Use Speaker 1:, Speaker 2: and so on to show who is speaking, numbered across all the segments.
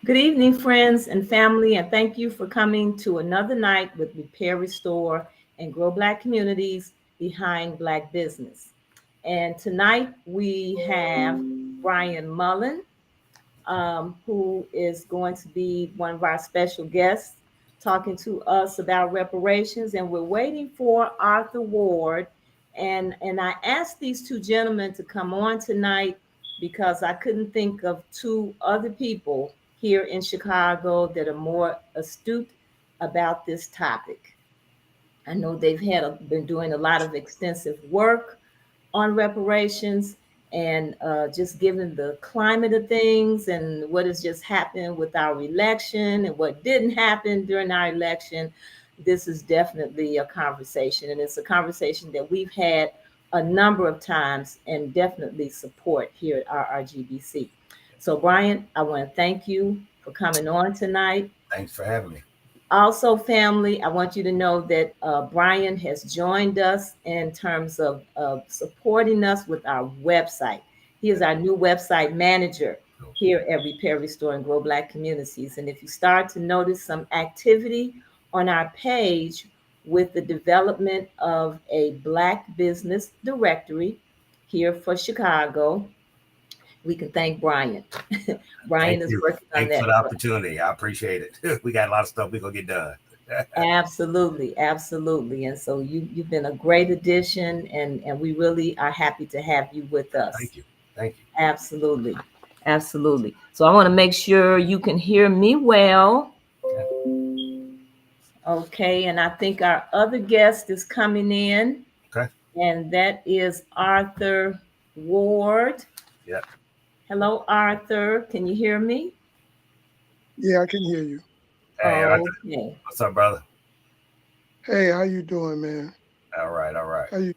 Speaker 1: Good evening, friends and family, and thank you for coming to another night with Repair, Restore, and Grow Black Communities Behind Black Business. And tonight we have Brian Mullen, who is going to be one of our special guests talking to us about reparations. And we're waiting for Arthur Ward. And I asked these two gentlemen to come on tonight because I couldn't think of two other people here in Chicago that are more astute about this topic. I know been doing a lot of extensive work on reparations and just given the climate of things and what has just happened with our election and what didn't happen during our election. This is definitely a conversation, and it's a conversation that we've had a number of times and definitely support here at RRGBC. So, Brian, I want to thank you for coming on tonight.
Speaker 2: Thanks for having me.
Speaker 1: Also, family, I want you to know that Brian has joined us in terms of supporting us with our website. He is our new website manager here at Repair, Restore, and Grow Black Communities. And if you start to notice some activity on our page with the development of a Black business directory here for Chicago, we can thank Brian. Brian
Speaker 2: Thank
Speaker 1: is
Speaker 2: you.
Speaker 1: working on
Speaker 2: Thanks for
Speaker 1: that
Speaker 2: the
Speaker 1: for us.
Speaker 2: opportunity. I appreciate it. We got a lot of stuff we're gonna get done.
Speaker 1: Absolutely, absolutely. And so you've been a great addition, and we really are happy to have you with us.
Speaker 2: Thank you. Thank you.
Speaker 1: Absolutely. Absolutely. So I want to make sure you can hear me well.
Speaker 2: Yeah.
Speaker 1: Okay, and I think our other guest is coming in,
Speaker 2: Okay.
Speaker 1: and that is Arthur Ward.
Speaker 2: Yeah.
Speaker 1: Hello, Arthur. Can you hear me?
Speaker 3: Yeah, I can hear you.
Speaker 2: Hey, Arthur.
Speaker 1: Okay.
Speaker 2: What's up, brother?
Speaker 3: Hey, how you doing, man?
Speaker 2: All right. All right.
Speaker 3: How you?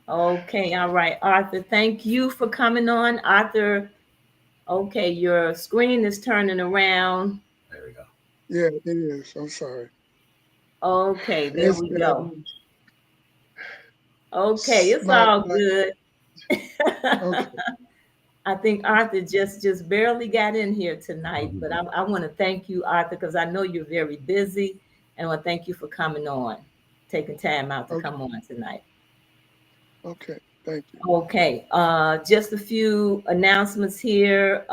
Speaker 1: Okay, all right, Arthur. Thank you for coming on. Arthur, okay, your screen is turning around.
Speaker 2: There we go.
Speaker 3: Yeah, it is. I'm sorry.
Speaker 1: Okay, there
Speaker 3: It's
Speaker 1: we go.
Speaker 3: been
Speaker 1: Okay, it's
Speaker 3: my
Speaker 1: all
Speaker 3: my.
Speaker 1: good.
Speaker 3: Okay,
Speaker 1: I think Arthur just barely got in here tonight, but
Speaker 2: Mhm.
Speaker 1: I want to thank you, Arthur, because I know you're very busy, and I want to thank you for coming on, taking time out to
Speaker 3: okay,
Speaker 1: come on tonight.
Speaker 3: okay. Thank you.
Speaker 1: Okay, just a few announcements here.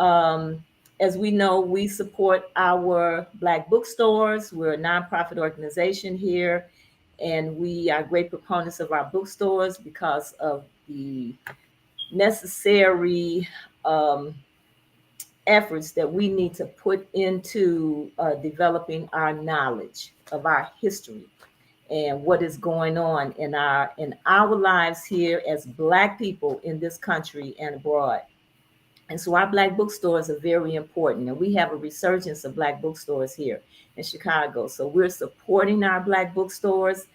Speaker 1: As we know, we support our Black bookstores. We're a nonprofit organization here, and we are great proponents of our bookstores because of the necessary um, efforts that we need to put into developing our knowledge of our history and what is going on in our lives here as Black people in this country and abroad. And so our Black bookstores are very important. And we have a resurgence of Black bookstores here in Chicago. So we're supporting our Black bookstores.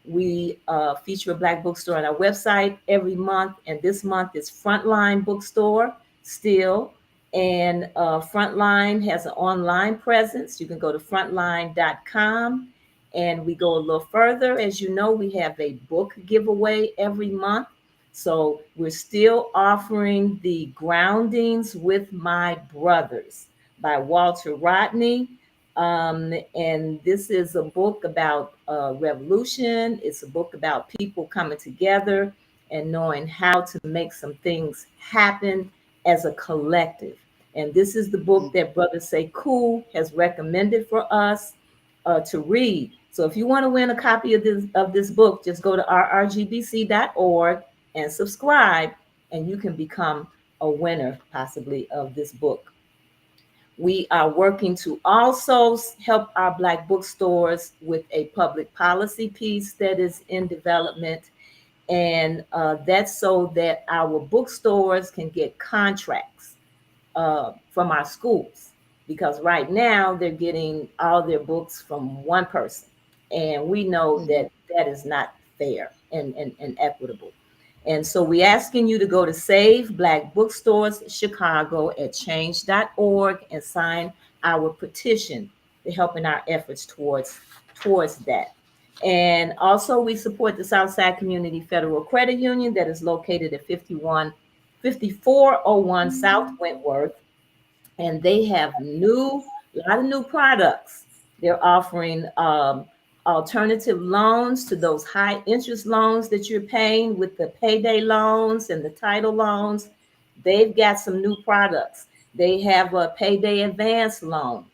Speaker 1: We feature a Black bookstore on our website every month. And this month is Frontline Bookstore still. And Frontline has an online presence. You can go to frontline.com. And we go a little further. As you know, we have a book giveaway every month. So we're still offering the Groundings with My Brothers by Walter Rodney. And this is a book about revolution. It's a book about people coming together and knowing how to make some things happen as a collective. And this is the book
Speaker 3: Mm.
Speaker 1: that Brother Sekou has recommended for us to read. So if you want to win a copy of this book, just go to rrgbc.org and subscribe, and you can become a winner possibly of this book. We are working to also help our Black bookstores with a public policy piece that is in development. And that's so that our bookstores can get contracts from our schools, because right now they're getting all their books from one person. And we know
Speaker 3: Mhm.
Speaker 1: that that is not fair and equitable. And so we're asking you to go to Save Black Bookstores Chicago at change.org and sign our petition to help in our efforts towards that. And also we support the Southside Community Federal Credit Union that is located at 5401 South Wentworth. and they have a lot of new products. They're offering alternative loans to those high interest loans that you're paying with the payday loans and the title loans. They've got some new products. They have a payday advance loan.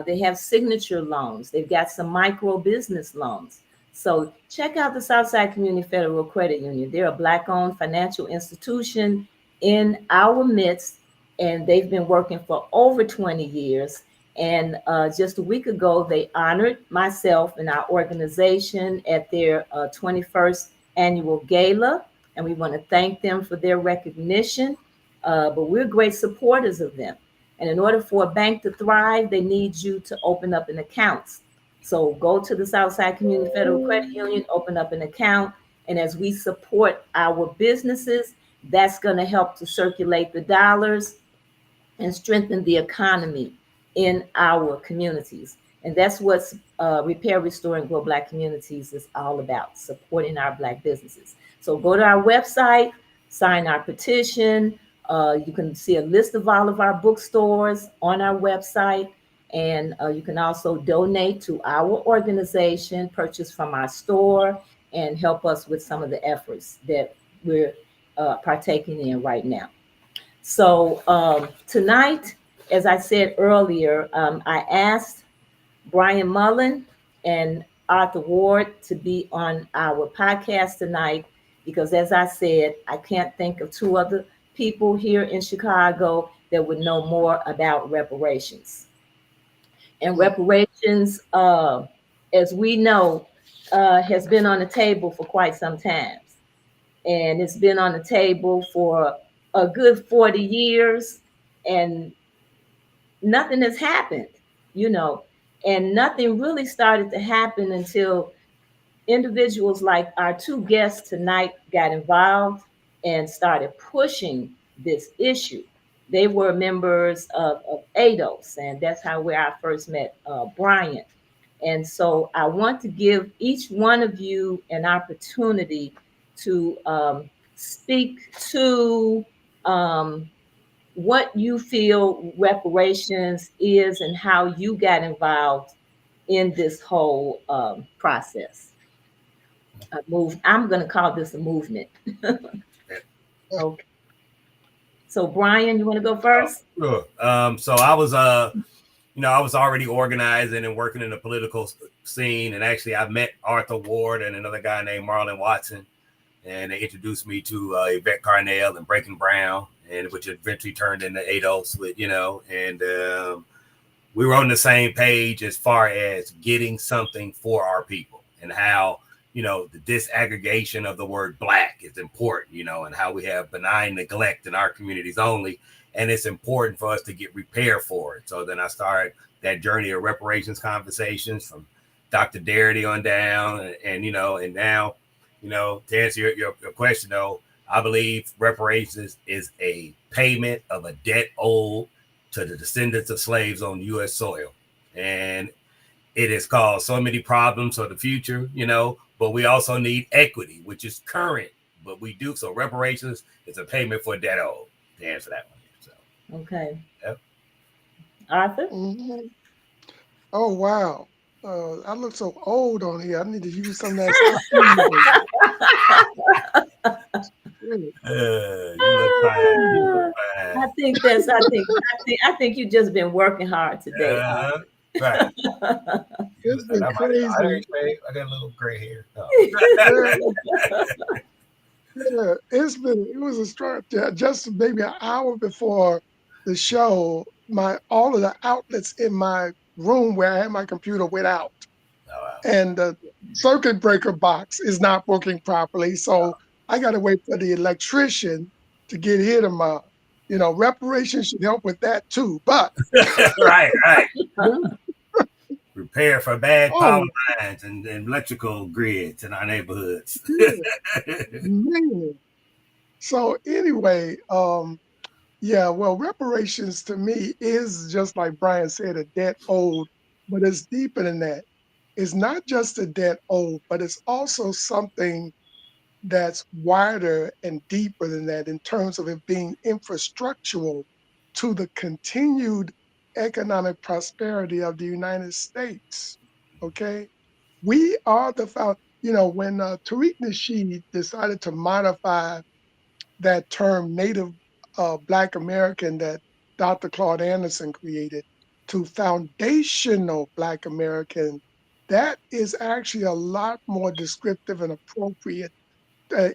Speaker 1: They have signature loans. They've got some micro business loans. So check out the Southside Community Federal Credit Union. They're a Black-owned financial institution in our midst, and they've been working for over 20 years. And just a week ago, they honored myself and our organization at their 21st annual gala, and we want to thank them for their recognition. But we're great supporters of them. And in order for a bank to thrive, they need you to open up an account. So go to the Southside Community Federal Credit Union, open up an account, and as we support our businesses, that's going to help to circulate the dollars and strengthen the economy in our communities. And that's what Repair, Restore, and Grow Black Communities is all about, supporting our Black businesses. So go to our website, sign our petition. You can see a list of all of our bookstores on our website. And you can also donate to our organization, purchase from our store, and help us with some of the efforts that we're partaking in right now. So tonight, as I said earlier, I asked Brian Mullen and Arthur Ward to be on our podcast tonight because, as I said, I can't think of two other people here in Chicago that would know more about reparations. And reparations, as we know, has been on the table for quite some time, and it's been on the table for a good 40 years, and nothing has happened, you know, and nothing really started to happen until individuals like our two guests tonight got involved and started pushing this issue. They were members of ADOS, and that's how where I first met Brian. And so I want to give each one of you an opportunity to speak to what you feel reparations is and how you got involved in this whole process. I'm going to call this a movement. Okay. So Brian, you want to go first?
Speaker 2: Sure. So I was I was already organizing and working in the political scene, and actually I met Arthur Ward and another guy named Marlon Watson, and they introduced me to Yvette Carnell and Breaking Brown, and which eventually turned into ADOS with, and we were on the same page as far as getting something for our people and how, the disaggregation of the word Black is important, and how we have benign neglect in our communities only. And it's important for us to get repair for it. So then I started that journey of reparations conversations from Dr. Darity on down. And now, to answer your question, though, I believe reparations is a payment of a debt owed to the descendants of slaves on U.S. soil. And it has caused so many problems for the future, but we also need equity, which is current, but we do. So reparations is a payment for debt owed, to answer that one. So.
Speaker 1: Okay.
Speaker 2: Yep.
Speaker 1: Arthur?
Speaker 3: Mm-hmm. Oh, wow. I look so old on here. I need to use some of that stuff.
Speaker 2: You look fine. You look fine.
Speaker 1: I think you've just been working hard today.
Speaker 2: Right.
Speaker 3: It's been crazy.
Speaker 2: I got a little gray hair. Oh.
Speaker 3: Yeah, it was a strong. Just maybe an hour before the show, all of the outlets in my room where I had my computer went out.
Speaker 2: Oh, wow.
Speaker 3: And the circuit breaker box is not working properly. So I got to wait for the electrician to get here tomorrow. Reparations should help with that too. But
Speaker 2: right. Prepare for bad power lines and electrical grids in our neighborhoods.
Speaker 3: Man. So anyway, well, reparations to me is just like Brian said, a debt owed, but it's deeper than that. It's not just a debt owed, but it's also something that's wider and deeper than that in terms of it being infrastructural to the continued economic prosperity of the United States. Okay, we are the when Tariq Nasheed decided to modify that term Native Black American that Dr. Claude Anderson created to foundational Black American, that is actually a lot more descriptive and appropriate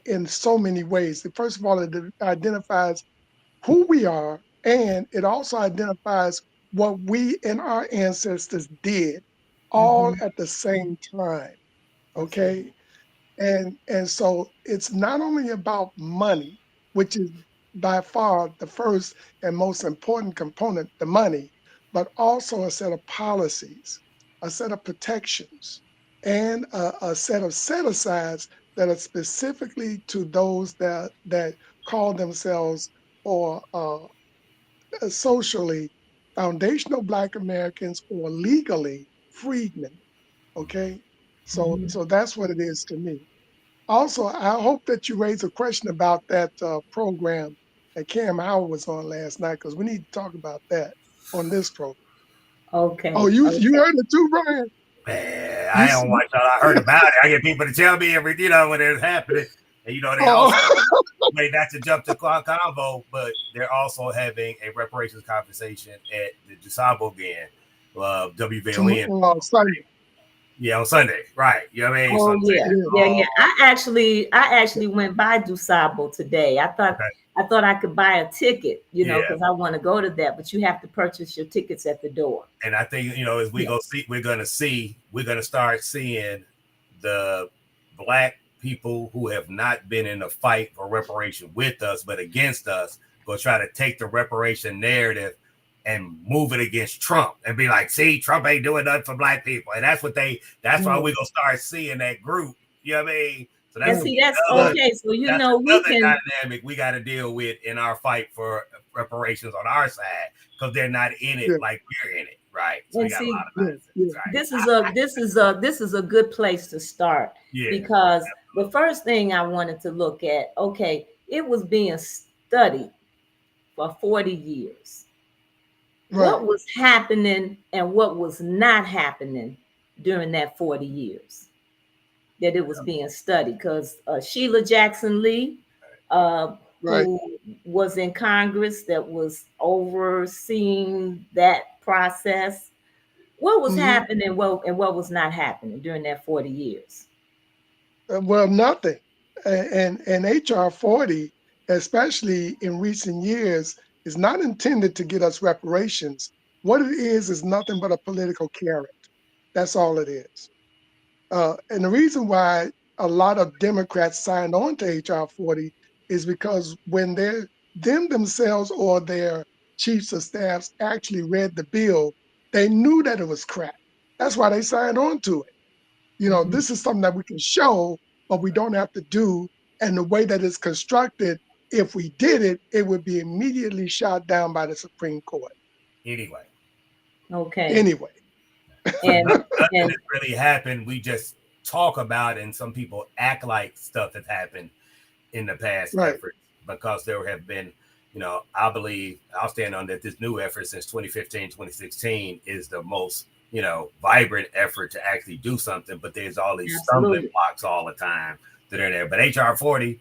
Speaker 3: in so many ways. First of all, it identifies who we are, and it also identifies what we and our ancestors did all
Speaker 1: Mhm.
Speaker 3: at the same time.
Speaker 1: That's right.
Speaker 3: Okay, and so it's not only about money, which is by far the first and most important component, the money, but also a set of policies, a set of protections, and a set of set-asides that are specifically to those that call themselves or socially foundational Black Americans or legally freedmen. Okay,
Speaker 1: Mhm.
Speaker 3: so that's what it is to me. Also, I hope that you raise a question about that program that Cam Howard was on last night, because we need to talk about that on this program. Oh,
Speaker 1: Okay.
Speaker 3: you
Speaker 1: Okay.
Speaker 3: heard it too, Brian?
Speaker 2: Man,
Speaker 3: You
Speaker 2: I don't
Speaker 3: see?
Speaker 2: watch all. I heard about it. I get people to tell me when it's happening, and they also
Speaker 3: Oh,
Speaker 2: not to jump to convo, but they're also having a reparations conversation at the DuSable again, WVON.
Speaker 3: Sunday.
Speaker 2: Yeah, on Sunday, right? You know what I mean? So
Speaker 1: Oh
Speaker 2: I'm saying,
Speaker 1: yeah,
Speaker 3: Yeah,
Speaker 1: yeah,
Speaker 2: oh,
Speaker 1: yeah. I actually went by DuSable today.
Speaker 2: okay,
Speaker 1: I thought I could buy a ticket,
Speaker 2: yeah.
Speaker 1: because I want to go to that, but you have to purchase your tickets at the door.
Speaker 2: And I think as we go
Speaker 1: Yes.
Speaker 2: see, we're gonna start seeing the black people who have not been in a fight for reparation with us, but against us, go try to take the reparation narrative and move it against Trump and be like, see, Trump ain't doing nothing for black people. And that's why
Speaker 1: Mm.
Speaker 2: we're gonna start seeing that group. You know what I mean? So
Speaker 1: And
Speaker 3: right,
Speaker 1: see, that's
Speaker 3: right.
Speaker 1: okay. So
Speaker 2: that's
Speaker 1: we
Speaker 2: another
Speaker 1: can.
Speaker 2: dynamic we got to deal with in our fight for reparations on our side, because they're not in it
Speaker 3: Yeah,
Speaker 2: like we're in it, right? So we
Speaker 1: And
Speaker 2: got a
Speaker 1: see,
Speaker 2: lot of
Speaker 3: yeah, yeah.
Speaker 2: mindsets, right?
Speaker 1: this is a good place to start,
Speaker 2: Yeah,
Speaker 1: because the first thing I wanted to look at, okay, it was being studied for 40 years.
Speaker 3: Right.
Speaker 1: What was happening and what was not happening during that 40 years that it was being studied? Because Sheila Jackson Lee,
Speaker 3: Right.
Speaker 1: who was in Congress, that was overseeing that process, what was
Speaker 3: Hmm.
Speaker 1: happening and what was not happening during that 40 years?
Speaker 3: Well, nothing. And HR 40, especially in recent years, is not intended to get us reparations. What it is nothing but a political carrot. That's all it is. And the reason why a lot of Democrats signed on to HR 40 is because when them themselves or their chiefs of staffs actually read the bill, they knew that it was crap. That's why they signed on to it.
Speaker 1: Mhm.
Speaker 3: This is something that we can show, but we don't have to do. And the way that it's constructed, if we did it, it would be immediately shot down by the Supreme Court.
Speaker 2: anyway.
Speaker 1: Okay.
Speaker 3: Anyway,
Speaker 2: So
Speaker 1: And
Speaker 2: nothing
Speaker 1: and
Speaker 2: has really happened. We just talk about it, and some people act like stuff has happened in the past
Speaker 3: right.
Speaker 2: efforts, because there have been, I believe I'll stand on that this new effort since 2015, 2016 is the most, vibrant effort to actually do something. But there's all these stumbling
Speaker 1: absolutely.
Speaker 2: blocks all the time that are there. But HR 40,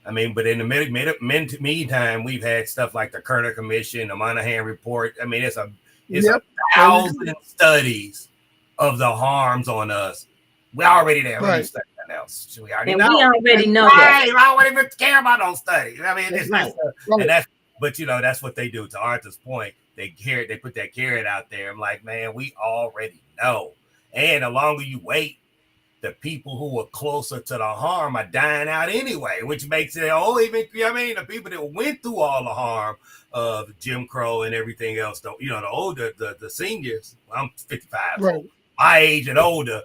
Speaker 2: I mean, but in the meantime, we've had stuff like the Kerner Commission, the Monahan Report. I mean, it's a
Speaker 3: Yep. There you go.
Speaker 2: thousand studies of the harms on us. We're already there. We need
Speaker 3: Right.
Speaker 2: to study something else. We already
Speaker 1: And
Speaker 2: know.
Speaker 1: we already
Speaker 3: And
Speaker 1: know that.
Speaker 2: Right. I don't even care about those studies. I mean,
Speaker 1: That's right.
Speaker 2: and
Speaker 3: right.
Speaker 2: but that's what they do. To Arthur's point, they put that carrot out there. I'm like, man, we already know. And the longer you wait, the people who are closer to the harm are dying out anyway, which makes it even, the people that went through all the harm of Jim Crow and everything else, the older, the seniors, I'm 55,
Speaker 3: Right.
Speaker 2: so my age and older,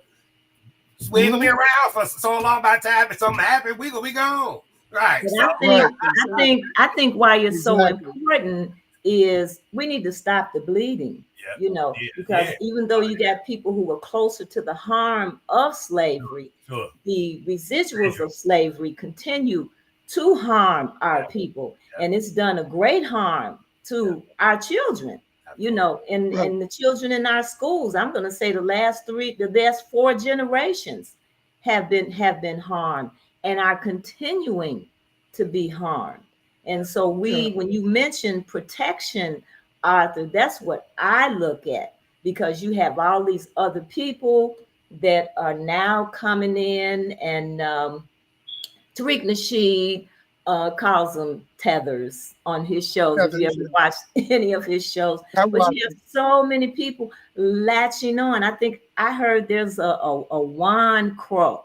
Speaker 2: we ain't gonna be
Speaker 3: Hmm.
Speaker 2: around for so long. By the time if something happens, we gonna be gone. Right.
Speaker 1: But
Speaker 2: So
Speaker 3: Right.
Speaker 1: I think why it's so
Speaker 3: Exactly.
Speaker 1: important is we need to stop the bleeding,
Speaker 2: yeah,
Speaker 1: because even though you got people who were closer to the harm of slavery,
Speaker 2: sure.
Speaker 1: the residuals of slavery continue to harm our
Speaker 2: Yeah,
Speaker 1: people.
Speaker 2: yeah,
Speaker 1: And it's done a great harm to our children,
Speaker 3: Right.
Speaker 1: and the children in our schools. I'm going to say the last four generations have been harmed and are continuing to be harmed. And so
Speaker 3: Yeah.
Speaker 1: when you mention protection, Arthur, that's what I look at, because you have all these other people that are now coming in, and Tariq Nasheed calls them tethers on his shows, if you
Speaker 3: Others,
Speaker 1: ever
Speaker 3: yeah.
Speaker 1: watched any of his shows.
Speaker 3: I
Speaker 1: But
Speaker 3: watch
Speaker 1: you have
Speaker 3: it.
Speaker 1: so many people latching on. I think I heard there's a Juan Crow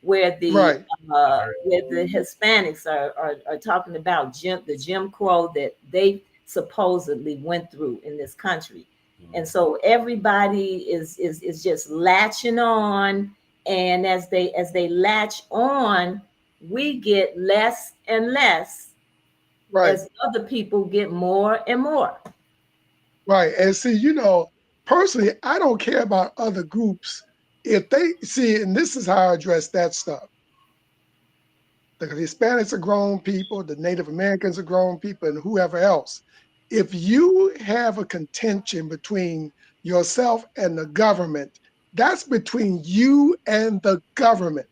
Speaker 1: where
Speaker 3: Right.
Speaker 1: the Hispanics are talking about the Jim Crow that they supposedly went through in this country. And so everybody is just latching on, and as they latch on, we get less and less
Speaker 3: Right.
Speaker 1: as other people get more and more.
Speaker 3: Right. And see, personally, I don't care about other groups. If they see, and this is how I address that stuff. The Hispanics are grown people, the Native Americans are grown people, and whoever else. If you have a contention between yourself and the government, that's between you and the government.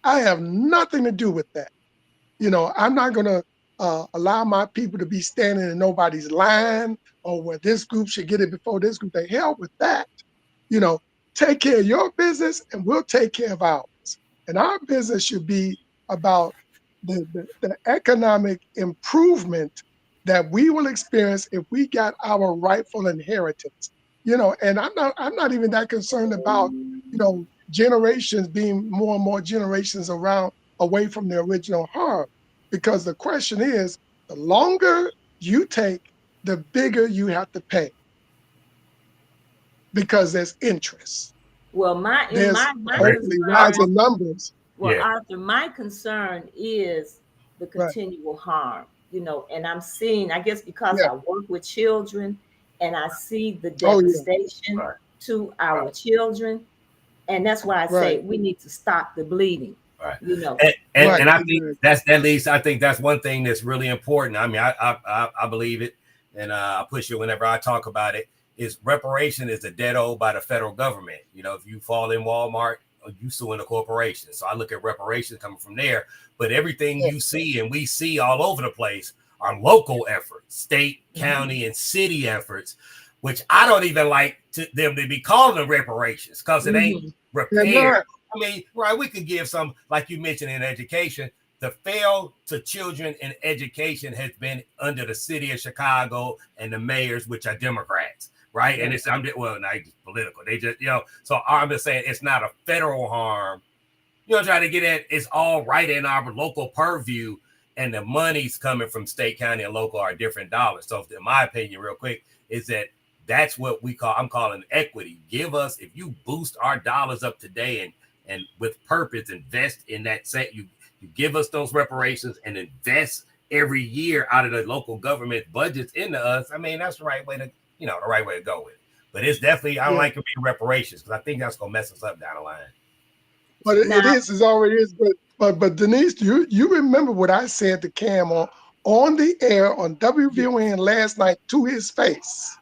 Speaker 3: I have nothing to do with that. I'm not going to allow my people to be standing in nobody's line, or where this group should get it before this group. The hell with that. You know, take care of your business and we'll take care of ours. And our business should be about the economic improvement that we will experience if we got our rightful inheritance. And I'm not even that concerned about, generations being more and more generations around away from the original harm. Because the question is, the longer you take, the bigger you have to pay, because there's interest.
Speaker 1: Well, my in
Speaker 3: There's
Speaker 1: my
Speaker 2: Agree.
Speaker 3: hopefully
Speaker 1: concern
Speaker 3: rising numbers.
Speaker 1: Well,
Speaker 2: Yeah.
Speaker 1: Arthur, my concern is the
Speaker 3: Right.
Speaker 1: continual harm, and I'm seeing, I guess because
Speaker 3: Yeah.
Speaker 1: I work with children and I see the
Speaker 3: Oh yeah.
Speaker 1: devastation
Speaker 2: Right.
Speaker 1: to
Speaker 2: Right.
Speaker 1: our children. And that's why I
Speaker 3: Right.
Speaker 1: say we need to stop the bleeding,
Speaker 2: Right.
Speaker 1: you know.
Speaker 3: Right.
Speaker 2: And I think
Speaker 3: Exactly.
Speaker 2: that leads. I think that's one thing that's really important. I mean, I believe it, and I push it whenever I talk about it. Is reparation is a debt owed by the federal government. If you fall in Walmart, you suing a corporation. So I look at reparations coming from there. But everything
Speaker 3: Yeah.
Speaker 2: you see and we see all over the place are local efforts, state, county, and city efforts, which I don't even like them to be calling them reparations, because it ain't
Speaker 1: Mhm.
Speaker 3: They're
Speaker 2: repair.
Speaker 3: not.
Speaker 2: I mean, right, we could give some, like you mentioned, in education. The fail to children in education has been under the city of Chicago and the mayors, which are Democrats, right? And it's, not just political. They just, so I'm just saying it's not a federal harm. Trying to get at, it's all right in our local purview, and the money's coming from state, county, and local are different dollars. So, in my opinion, real quick, is that's what I'm calling equity. Give us, if you boost our dollars up today and with purpose, invest in that set. You give us those reparations and invest every year out of the local government budgets into us. I mean, that's the right way to, the right way to go with it. But it's definitely, I don't
Speaker 3: Yeah.
Speaker 2: like it being reparations, because I think that's gonna mess us up down the line.
Speaker 3: But it
Speaker 1: Now,
Speaker 3: is. It already is. But Denise, you remember what I said to Cam on the air on WVON last night to his face,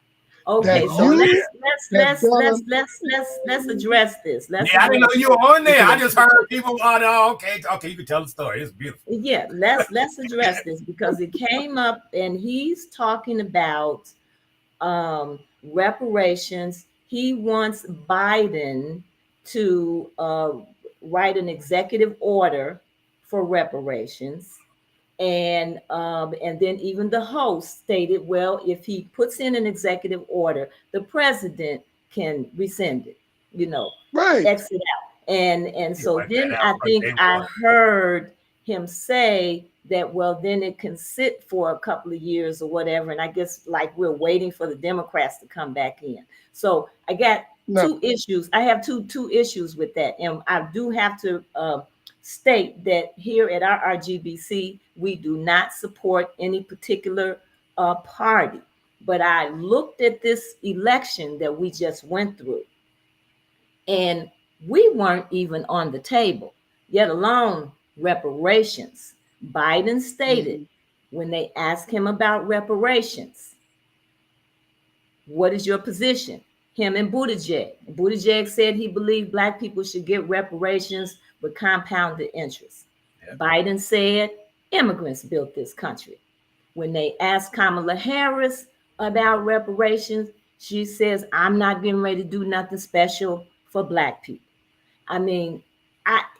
Speaker 3: that
Speaker 1: okay, so
Speaker 2: Oh,
Speaker 3: you have done.
Speaker 1: let's address this. Let's
Speaker 2: yeah, I didn't know
Speaker 1: address
Speaker 2: you
Speaker 1: this
Speaker 2: were on there. I
Speaker 1: because
Speaker 2: just heard people. Oh, okay, you can tell the story. It's beautiful.
Speaker 1: yeah, let's address this because it came up, and he's talking about reparations. He wants Biden to write an executive order for reparations. And then even the host stated, well, if he puts in an executive order, the president can rescind it,
Speaker 3: Right.
Speaker 1: exit out. And
Speaker 2: You
Speaker 1: so
Speaker 2: wipe that
Speaker 1: then
Speaker 2: out
Speaker 1: I
Speaker 2: from
Speaker 1: think
Speaker 2: day
Speaker 1: I
Speaker 2: one.
Speaker 1: heard him say that, well, then it can sit for a couple of years or whatever. And I guess like we're waiting for the Democrats to come back in. So I got
Speaker 3: No.
Speaker 1: two issues. I have two issues with that. And I do have to state that here at our RGBC, we do not support any particular party. But I looked at this election that we just went through, and we weren't even on the table, yet alone reparations. Biden stated,
Speaker 3: Mhm.
Speaker 1: when they asked him about reparations, what is your position? Him and Buttigieg. Buttigieg said he believed Black people should get reparations with compounded interest.
Speaker 2: Yeah.
Speaker 1: Biden said immigrants built this country. When they asked Kamala Harris about reparations, she says, I'm not getting ready to do nothing special for Black people. I mean,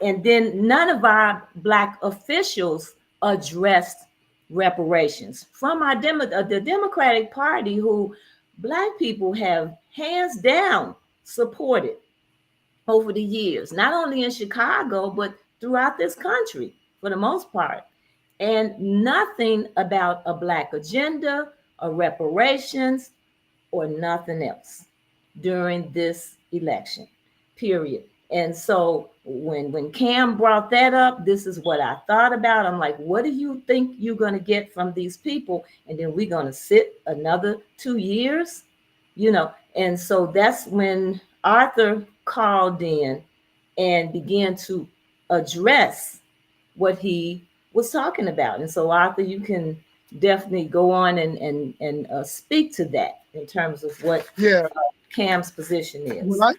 Speaker 1: and then none of our Black officials addressed reparations from the Democratic Party, who Black people have hands down supported over the years, not only in Chicago, but throughout this country for the most part. And nothing about a Black agenda or reparations or nothing else during this election, period. And so when Cam brought that up, this is what I thought about. I'm like, what do you think you're going to get from these people? And then we're going to sit another 2 years, you know? And so that's when Arthur called in and began to address what he was talking about. And so, Arthur, you can definitely go on and speak to that in terms of what Cam's position is.
Speaker 3: Well,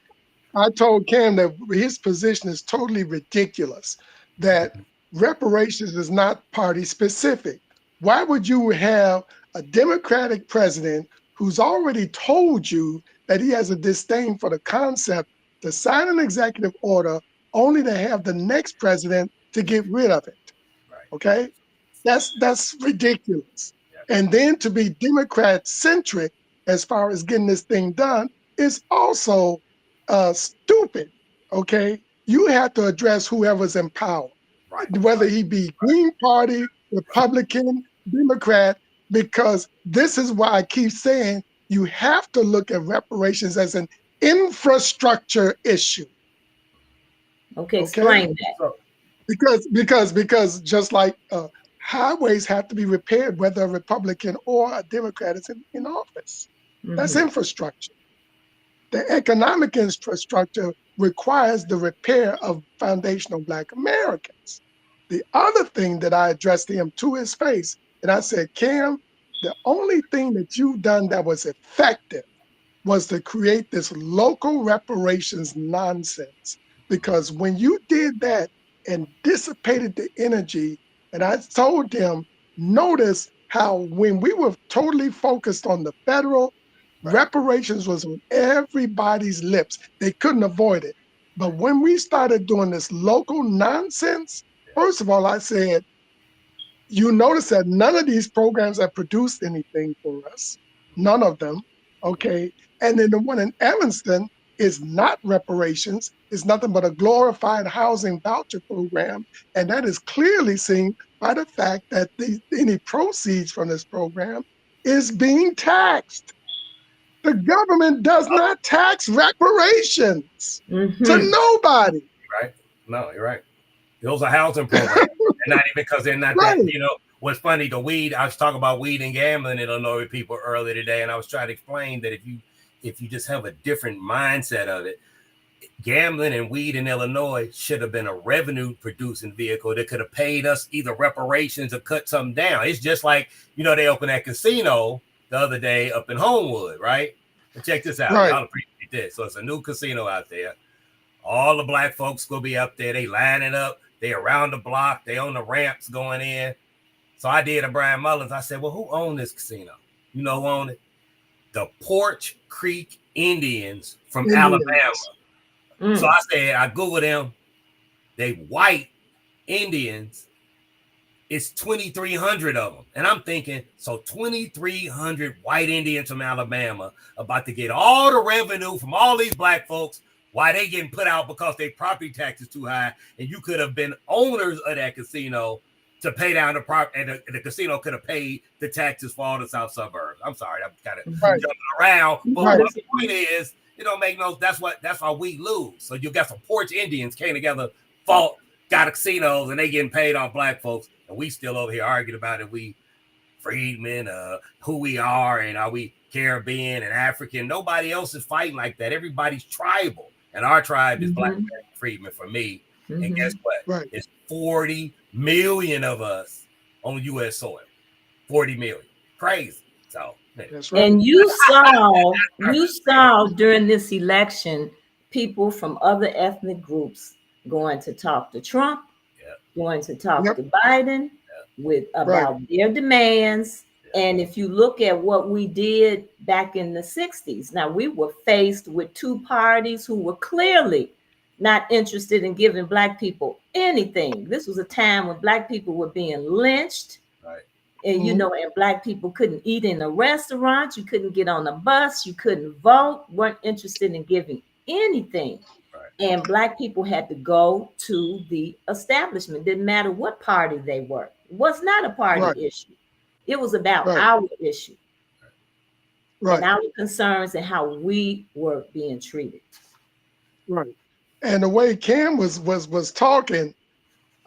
Speaker 3: I told Cam that his position is totally ridiculous, that reparations is not party specific. Why would you have a Democratic president who's already told you that he has a disdain for the concept to sign an executive order only to have the next president to get rid of it?
Speaker 2: Right.
Speaker 3: Okay? That's ridiculous. Yeah. And then to be Democrat centric as far as getting this thing done is also stupid. Okay, you have to address whoever's in power, right, whether he be Green Party, Republican, Democrat, because this is why I keep saying you have to look at reparations as an infrastructure issue.
Speaker 1: Okay, explain that.
Speaker 3: Because just like highways have to be repaired, whether a Republican or a Democrat is in office. Mm-hmm. That's infrastructure. The economic infrastructure requires the repair of foundational Black Americans. The other thing that I addressed to him to his face, and I said, Cam, the only thing that you've done that was effective was to create this local reparations nonsense. Because when you did that and dissipated the energy, and I told them, notice how when we were totally focused on the federal, reparations was on everybody's lips. They couldn't avoid it. But when we started doing this local nonsense, first of all, I said, you notice that none of these programs have produced anything for us. None of them. Okay. And then the one in Evanston is not reparations. It's nothing but a glorified housing voucher program. And that is clearly seen by the fact that any proceeds from this program is being taxed. The government does not tax reparations to nobody.
Speaker 2: Right? No, you're right. Those are housing programs. And not even because they're not that, you know, what's funny, the weed, I was talking about weed and gambling in Illinois with people earlier today, and I was trying to explain that if you just have a different mindset of it, gambling and weed in Illinois should have been a revenue producing vehicle that could have paid us either reparations or cut something down. It's just like, you know, they opened that casino the other day up in Homewood, right? But check this out. I'll appreciate this. So it's a new casino out there. All the Black folks will be up there. They lining up. They around the block. They on the ramps going in. So I did a Brian Mullins. I said, well, who owned this casino? You know who owned it? The Porch Creek Indians from Alabama. So I said, I Googled them. They white Indians. It's 2,300 of them. And I'm thinking, so 2,300 white Indians from Alabama about to get all the revenue from all these Black folks. Why they getting put out because their property tax is too high, and you could have been owners of that casino to pay down the property, and the casino could have paid the taxes for all the south suburbs. I'm sorry, I'm kind of jumping around, but the point is, it don't make no. That's why we lose. So you got some Porch Indians came together, fought, got casinos, and they getting paid off Black folks, and we still over here arguing about it. We freedmen, who we are, and are we Caribbean and African? Nobody else is fighting like that. Everybody's tribal. And our tribe is Black freedmen for me. And guess what? It's 40 million of us on U.S. soil. 40 million. Crazy. So
Speaker 3: That's right.
Speaker 1: And you saw during this election people from other ethnic groups going to talk to Trump,
Speaker 2: yeah,
Speaker 1: going to talk
Speaker 3: Yep.
Speaker 1: to Biden with
Speaker 3: Right.
Speaker 1: about their demands.
Speaker 2: yeah,
Speaker 1: And if you look at what we did back in the 60s, now we were faced with two parties who were clearly not interested in giving Black people anything. This was a time when Black people were being lynched,
Speaker 2: right,
Speaker 1: and and Black people couldn't eat in a restaurant, you couldn't get on a bus, you couldn't vote, weren't interested in giving anything.
Speaker 2: right,
Speaker 1: And Black people had to go to the establishment. Didn't matter what party they were. It was not a party
Speaker 3: Right.
Speaker 1: issue. It was about
Speaker 3: Right.
Speaker 1: our issue and
Speaker 3: Right.
Speaker 1: our concerns and how we were being treated.
Speaker 3: Right. And the way Cam was talking,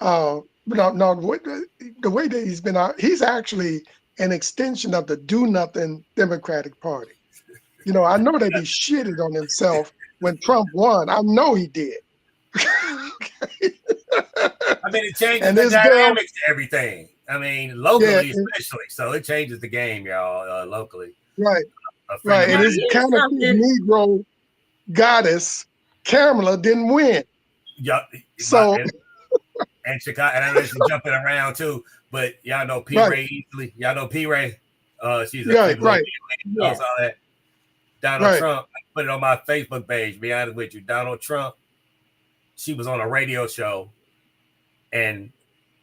Speaker 3: no, the way that he's been out, he's actually an extension of the do nothing Democratic Party. I know that he shitted on himself when Trump won. I know he did.
Speaker 2: I mean, it changes
Speaker 3: And
Speaker 2: the
Speaker 3: this girl,
Speaker 2: dynamics to everything. I mean,
Speaker 3: yeah,
Speaker 2: locally especially. So it changes the game, y'all. Locally,
Speaker 3: right,
Speaker 2: a friend
Speaker 3: right.
Speaker 2: of
Speaker 1: Now
Speaker 3: And
Speaker 2: mine,
Speaker 3: his
Speaker 1: here's
Speaker 3: counterfeit
Speaker 1: something.
Speaker 3: Negro goddess, Kamala, didn't win.
Speaker 2: y'all,
Speaker 3: So,
Speaker 2: and Chicago, and I know she's jumping around too. But y'all know P.
Speaker 3: right,
Speaker 2: Ray easily. Y'all know P. Ray. She's a
Speaker 3: right,
Speaker 2: little
Speaker 3: right,
Speaker 2: knows
Speaker 1: Yes.
Speaker 2: all that. Donald
Speaker 3: right.
Speaker 2: Trump. I put it on my Facebook page. To be honest with you, Donald Trump. She was on a radio show and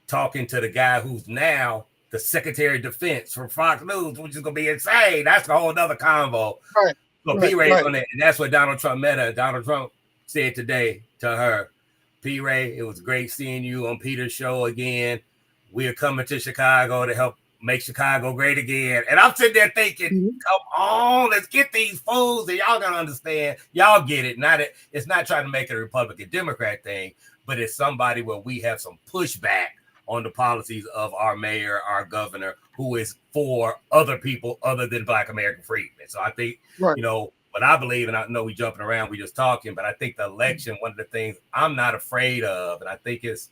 Speaker 2: talking to the guy who's now the Secretary of Defense from Fox News, which is gonna be insane. That's a whole other convo.
Speaker 3: Right,
Speaker 2: So
Speaker 3: right,
Speaker 2: P. Ray's
Speaker 3: right.
Speaker 2: on it, and that's what Donald Trump met her. Donald Trump said today to her, P. Ray, it was great seeing you on Peter's show again. We are coming to Chicago to help make Chicago great again. And I'm sitting there thinking,
Speaker 3: Mhm.
Speaker 2: come on, let's get these fools, and y'all gonna understand. Y'all get it. It's not trying to make it a Republican Democrat thing, but it's somebody where we have some pushback on the policies of our mayor, our governor, who is for other people other than Black American freedmen. So I think,
Speaker 3: Right.
Speaker 2: what I believe, and I know we jumping around, we just talking, but I think the election, one of the things I'm not afraid of, and I think is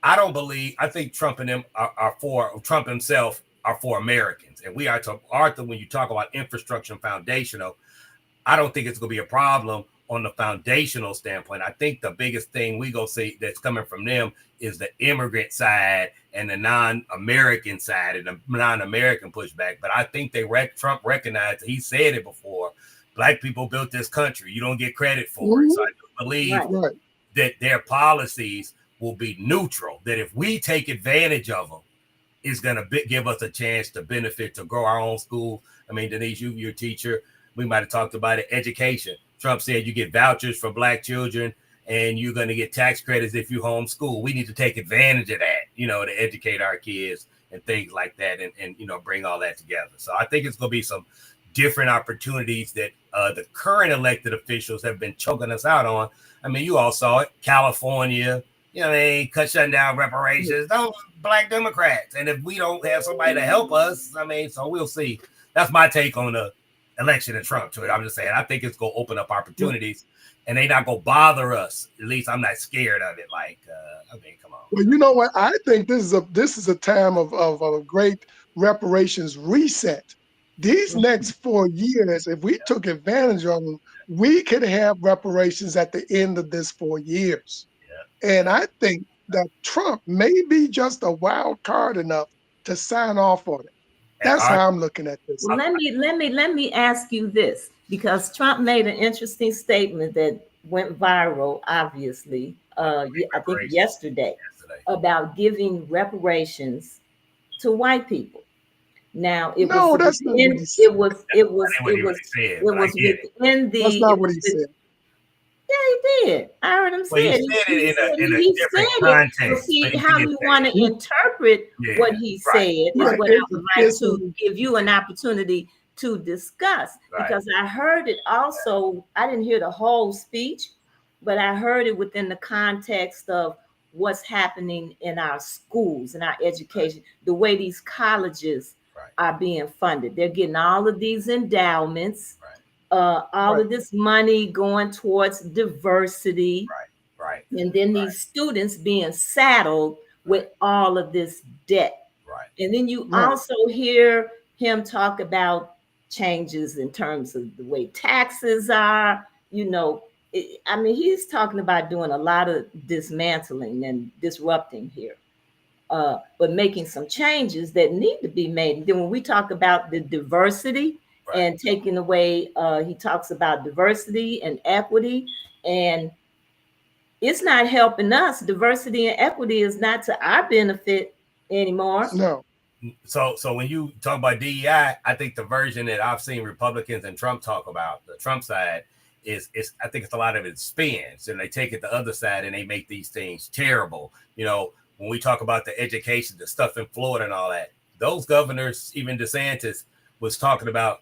Speaker 2: I think Trump and them are for Trump himself are for Americans. And we are to Arthur, when you talk about infrastructure and foundational, I don't think it's going to be a problem on the foundational standpoint. I think the biggest thing we go see that's coming from them is the immigrant side and the non-American side and the non-American pushback. But I think Trump recognized, he said it before, Black people built this country. You don't get credit for it. So I do believe
Speaker 1: Right.
Speaker 3: Right.
Speaker 2: that their policies will be neutral, that if we take advantage of them, it's going to give us a chance to benefit, to grow our own school. I mean, Denise, you're a teacher. We might have talked about it. Education. Trump said you get vouchers for Black children and you're going to get tax credits if you homeschool. We need to take advantage of that, to educate our kids and things like that and bring all that together. So I think it's going to be some different opportunities that the current elected officials have been choking us out on. I mean, you all saw it. California, shutting down reparations. Those Black Democrats. And if we don't have somebody to help us, so we'll see. That's my take on the election and Trump to it. I'm just saying, I think it's going to open up opportunities and they not going to bother us. At least I'm not scared of it. Come on.
Speaker 3: Well, you know what? I think this is a time of a great reparations reset. These next 4 years, if we took advantage of them, we could have reparations at the end of this 4 years. And I think that Trump may be just a wild card enough to sign off on it. That's how I'm looking at this.
Speaker 1: Well, let me ask you this, because Trump made an interesting statement that went viral, obviously, I think yesterday, about giving reparations to white people. Now it was
Speaker 3: No, that's not what he said.
Speaker 1: within
Speaker 3: That's
Speaker 1: the
Speaker 3: not what he said.
Speaker 1: Yeah, he did. I heard him say
Speaker 2: Well, he
Speaker 1: it.
Speaker 2: said it in a
Speaker 1: He
Speaker 2: different
Speaker 1: said it. But
Speaker 2: context.
Speaker 1: see,
Speaker 2: But
Speaker 1: how you want to interpret what he said is
Speaker 3: Right.
Speaker 1: what I would like
Speaker 3: It's-
Speaker 1: to give you an opportunity to discuss.
Speaker 2: Right.
Speaker 1: Because I heard it also, I didn't hear the whole speech, but I heard it within the context of what's happening in our schools and our education, the way these colleges are being funded. They're getting all of these endowments. All of this money going towards diversity,
Speaker 2: Right.
Speaker 1: And then these students being saddled with all of this debt.
Speaker 2: Right.
Speaker 1: And then you
Speaker 3: Right.
Speaker 1: also hear him talk about changes in terms of the way taxes are. I mean, he's talking about doing a lot of dismantling and disrupting here, but making some changes that need to be made. And then when we talk about the diversity
Speaker 2: Right.
Speaker 1: and taking away, he talks about diversity and equity, and it's not helping us. Diversity and equity is not to our benefit anymore.
Speaker 3: No.
Speaker 2: So when you talk about DEI, I think the version that I've seen Republicans and Trump talk about, the Trump side, is I think it's a lot of it spins, and they take it the other side and they make these things terrible. When we talk about the education, the stuff in Florida and all that, those governors, even DeSantis, was talking about,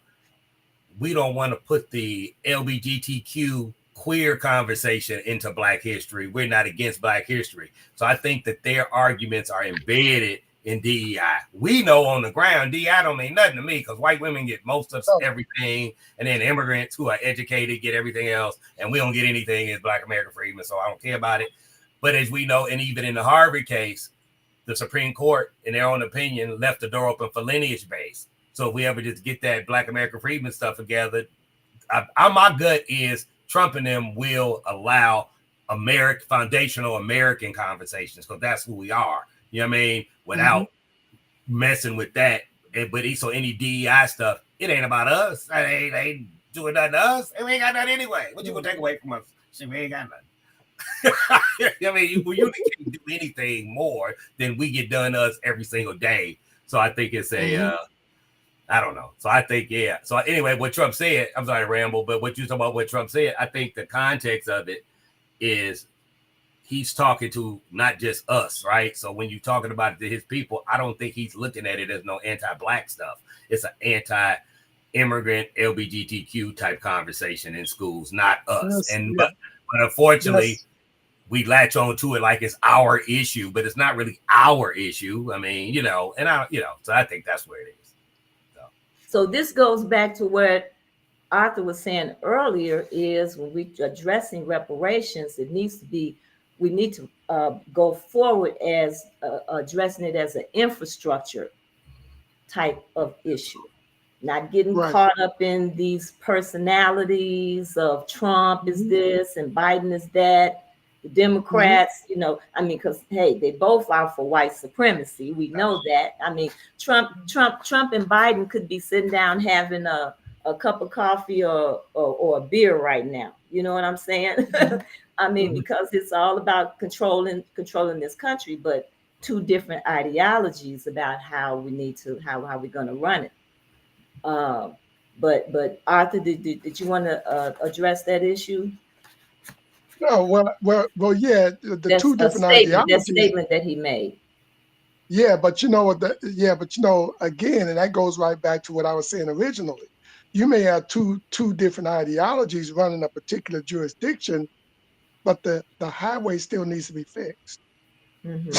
Speaker 2: we don't want to put the LGBTQ queer conversation into Black history. We're not against Black history. So I think that their arguments are embedded in DEI. We know on the ground, DEI don't mean nothing to me, because white women get most of everything, and then immigrants who are educated get everything else, and we don't get anything as Black American freedmen, so I don't care about it. But as we know, and even in the Harvard case, the Supreme Court, in their own opinion, left the door open for lineage based. So if we ever just get that Black American freedmen stuff together, my gut is Trump and them will allow foundational American conversations, because that's who we are. You know what I mean? Without messing with that. But so any DEI stuff, it ain't about us. They ain't doing nothing to us. And we ain't got nothing anyway. What you gonna take away from us? Shit, we ain't got nothing. I mean, you can't do anything more than we get done to us every single day. So I think it's I don't know. So I think, yeah. So anyway, what Trump said, I'm sorry to ramble, but what you talking about what Trump said, I think the context of it is he's talking to not just us, right? So when you're talking about his people, I don't think he's looking at it as no anti-Black stuff. It's an anti-immigrant LGBTQ type conversation in schools, not us. But unfortunately, we latch on to it like it's our issue, but it's not really our issue. I mean, so I think that's where it is.
Speaker 1: So this goes back to what Arthur was saying earlier, is when we're addressing reparations, we need to go forward as addressing it as an infrastructure type of issue, not getting caught up in these personalities of Trump is this and Biden is that. The Democrats, I mean, because hey, they both are for white supremacy. We know that. I mean, Trump and Biden could be sitting down having a cup of coffee or a beer right now. You know what I'm saying? I mean, because it's all about controlling this country, but two different ideologies about how we're going to run it. But Arthur, did you want to address that issue?
Speaker 3: No, well, yeah.
Speaker 1: That's
Speaker 3: two different
Speaker 1: ideologies. That
Speaker 3: ideologies.
Speaker 1: Statement that he made.
Speaker 3: Yeah, but again, and that goes right back to what I was saying originally. You may have two different ideologies running a particular jurisdiction, but the highway still needs to be fixed. And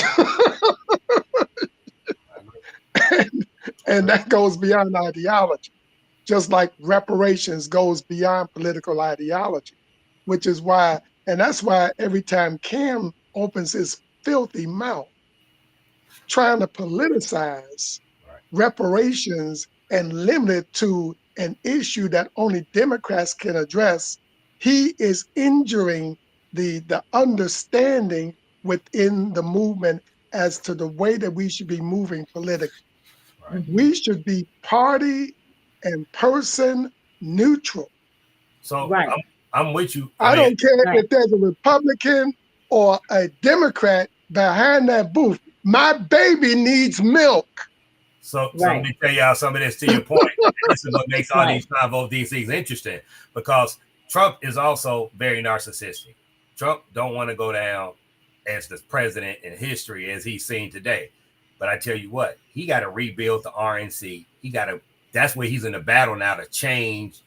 Speaker 3: that goes beyond ideology, just like reparations goes beyond political ideology, which is why, and that's why every time Cam opens his filthy mouth trying to politicize reparations and limit it to an issue that only Democrats can address, he is injuring the understanding within the movement as to the way that we should be moving politically. We should be party and person neutral.
Speaker 2: So I'm with you.
Speaker 3: I don't care if there's a Republican or a Democrat behind that booth. My baby needs milk.
Speaker 2: So let me tell y'all some of this to your point. This is what makes all these things interesting, because Trump is also very narcissistic. Trump don't want to go down as the president in history as he's seen today. But I tell you what, he got to rebuild the RNC. That's where he's in the battle now to change.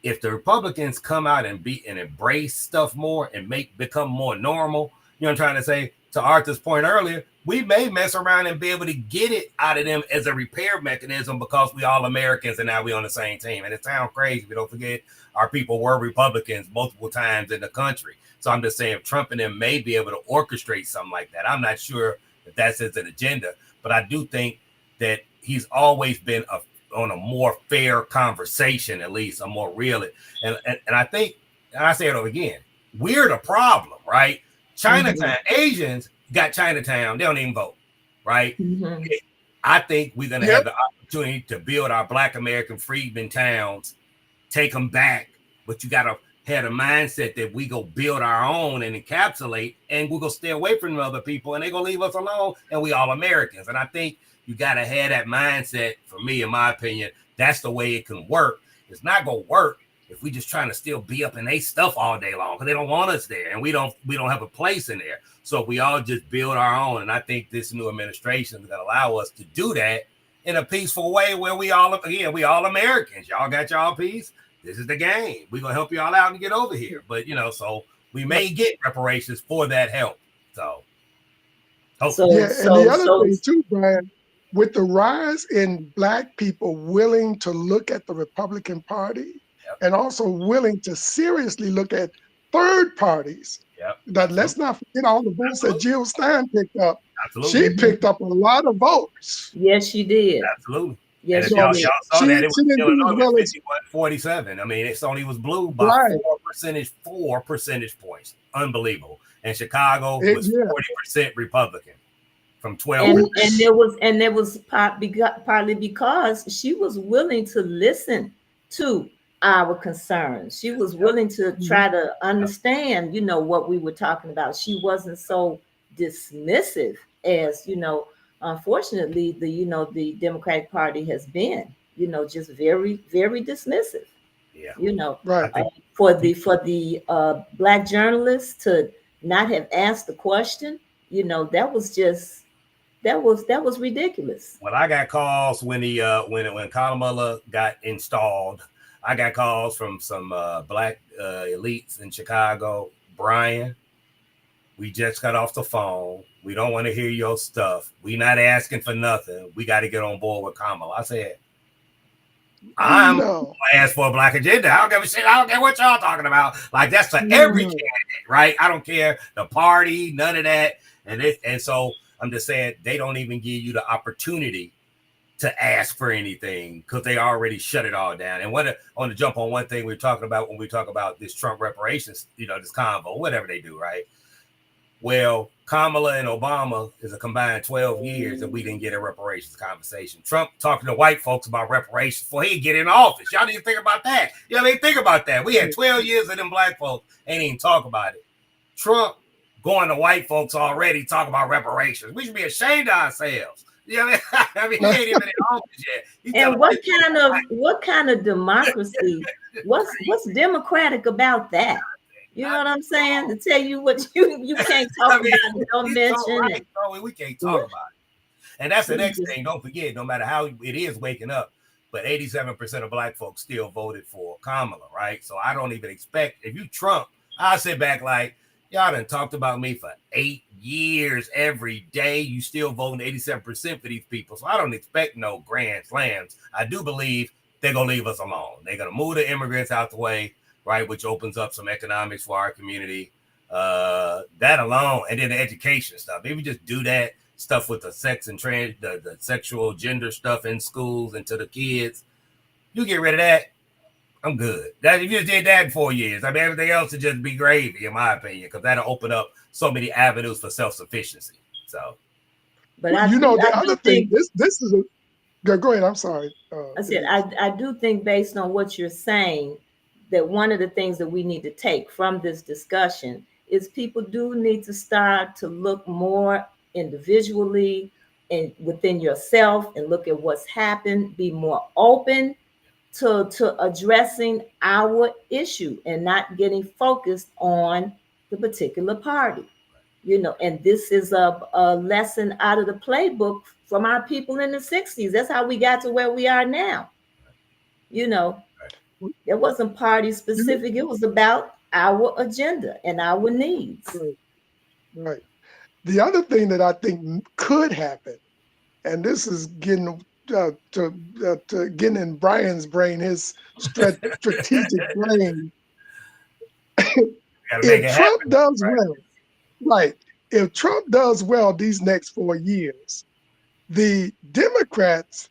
Speaker 2: If the Republicans come out and embrace stuff more and become more normal, I'm trying to say, to Arthur's point earlier, we may mess around and be able to get it out of them as a repair mechanism, because we all Americans and now we on the same team. And it sounds crazy, but don't forget, our people were Republicans multiple times in the country. So I'm just saying, Trump and them may be able to orchestrate something like that. I'm not sure if that's his agenda, but I do think that he's always been on a more fair conversation, at least a more real. And I think, and I say it over again, we're the problem, right? Chinatown, Asians got Chinatown, they don't even vote, right?
Speaker 1: Mm-hmm.
Speaker 2: I think we're going to have the opportunity to build our Black American freedmen towns, take them back, but you got to have a mindset that we go build our own and encapsulate, and we're going to stay away from other people, and they're going to leave us alone, and we all Americans. And I think you got to have that mindset. For me, in my opinion, that's the way it can work. It's not going to work if we just trying to still be up in their stuff all day long, because they don't want us there, and we don't have a place in there. So we all just build our own. And I think this new administration is going to allow us to do that in a peaceful way, where we all Americans. Y'all got y'all piece. This is the game. We're going to help y'all out and get over here. But, so we may get reparations for that help. So
Speaker 3: and the other thing too, Brian, with the rise in Black people willing to look at the Republican Party and also willing to seriously look at third parties, that let's not forget all the votes that Jill Stein picked up.
Speaker 2: Absolutely.
Speaker 3: She picked up a lot of votes.
Speaker 1: Yes, she did.
Speaker 2: Absolutely.
Speaker 1: Yes,
Speaker 2: and if y'all saw that, it was 51-47. I mean, it only was blue by 4 percentage points. Unbelievable. And Chicago was 40% Republican from 12%.
Speaker 1: And there was partly because she was willing to listen to our concerns. She was willing to try to understand, what we were talking about. She wasn't so dismissive as, unfortunately, the Democratic Party has been, just very, very dismissive. For the Black journalists to not have asked the question, that was ridiculous.
Speaker 2: Well, I got calls when when Kamala got installed. I got calls from some Black elites in Chicago. Brian, we just got off the phone. We don't want to hear your stuff. We not asking for nothing. We got to get on board with Kamala. I said, I'm going to ask for a Black agenda. I don't give a shit. I don't care what y'all talking about. Like, that's for every candidate, right? I don't care the party, none of that. And so I'm just saying, they don't even give you the opportunity to ask for anything because they already shut it all down. And I want to jump on one thing we're talking about when we talk about this Trump reparations, this convo, whatever they do, right? Well, Kamala and Obama is a combined 12 years that we didn't get a reparations conversation. Trump talking to white folks about reparations before he get in office. Y'all need to think about that. Y'all need to think about that. We had 12 years of them Black folks ain't even talk about it. Trump going to white folks already talk about reparations. We should be ashamed of ourselves. You know what I mean? He ain't even in office yet.
Speaker 1: And what kind of democracy? What's democratic about that? You know what I'm saying? To tell you what you can't talk about, don't mention it.
Speaker 2: We can't talk about it. And that's the next thing. Don't forget, no matter how it is waking up, but 87% of Black folks still voted for Kamala, right? So I don't even expect, if you Trump, I'll sit back like, y'all done talked about me for 8 years every day. You still voting 87% for these people. So I don't expect no grand slams. I do believe they're going to leave us alone. They're going to move the immigrants out the way, right, which opens up some economics for our community. That alone, and then the education stuff. Maybe just do that stuff with the sex and the sexual gender stuff in schools and to the kids. You get rid of that, I'm good. That if you just did that in 4 years, I mean, everything else would just be gravy, in my opinion, because that'll open up so many avenues for self-sufficiency. So,
Speaker 1: but
Speaker 3: the other thing, this is go ahead. I'm sorry.
Speaker 1: I said I do think, based on what you're saying, that one of the things that we need to take from this discussion is people do need to start to look more individually and within yourself and look at what's happened, be more open to addressing our issue and not getting focused on the particular party. And this is a lesson out of the playbook from our people in the 60s. That's how we got to where we are now. It wasn't party specific. It was about our agenda and our needs.
Speaker 3: Right. The other thing that I think could happen, and this is getting to getting in Brian's brain, his strategic brain. If Trump does well, right? If Trump does well these next 4 years, the Democrats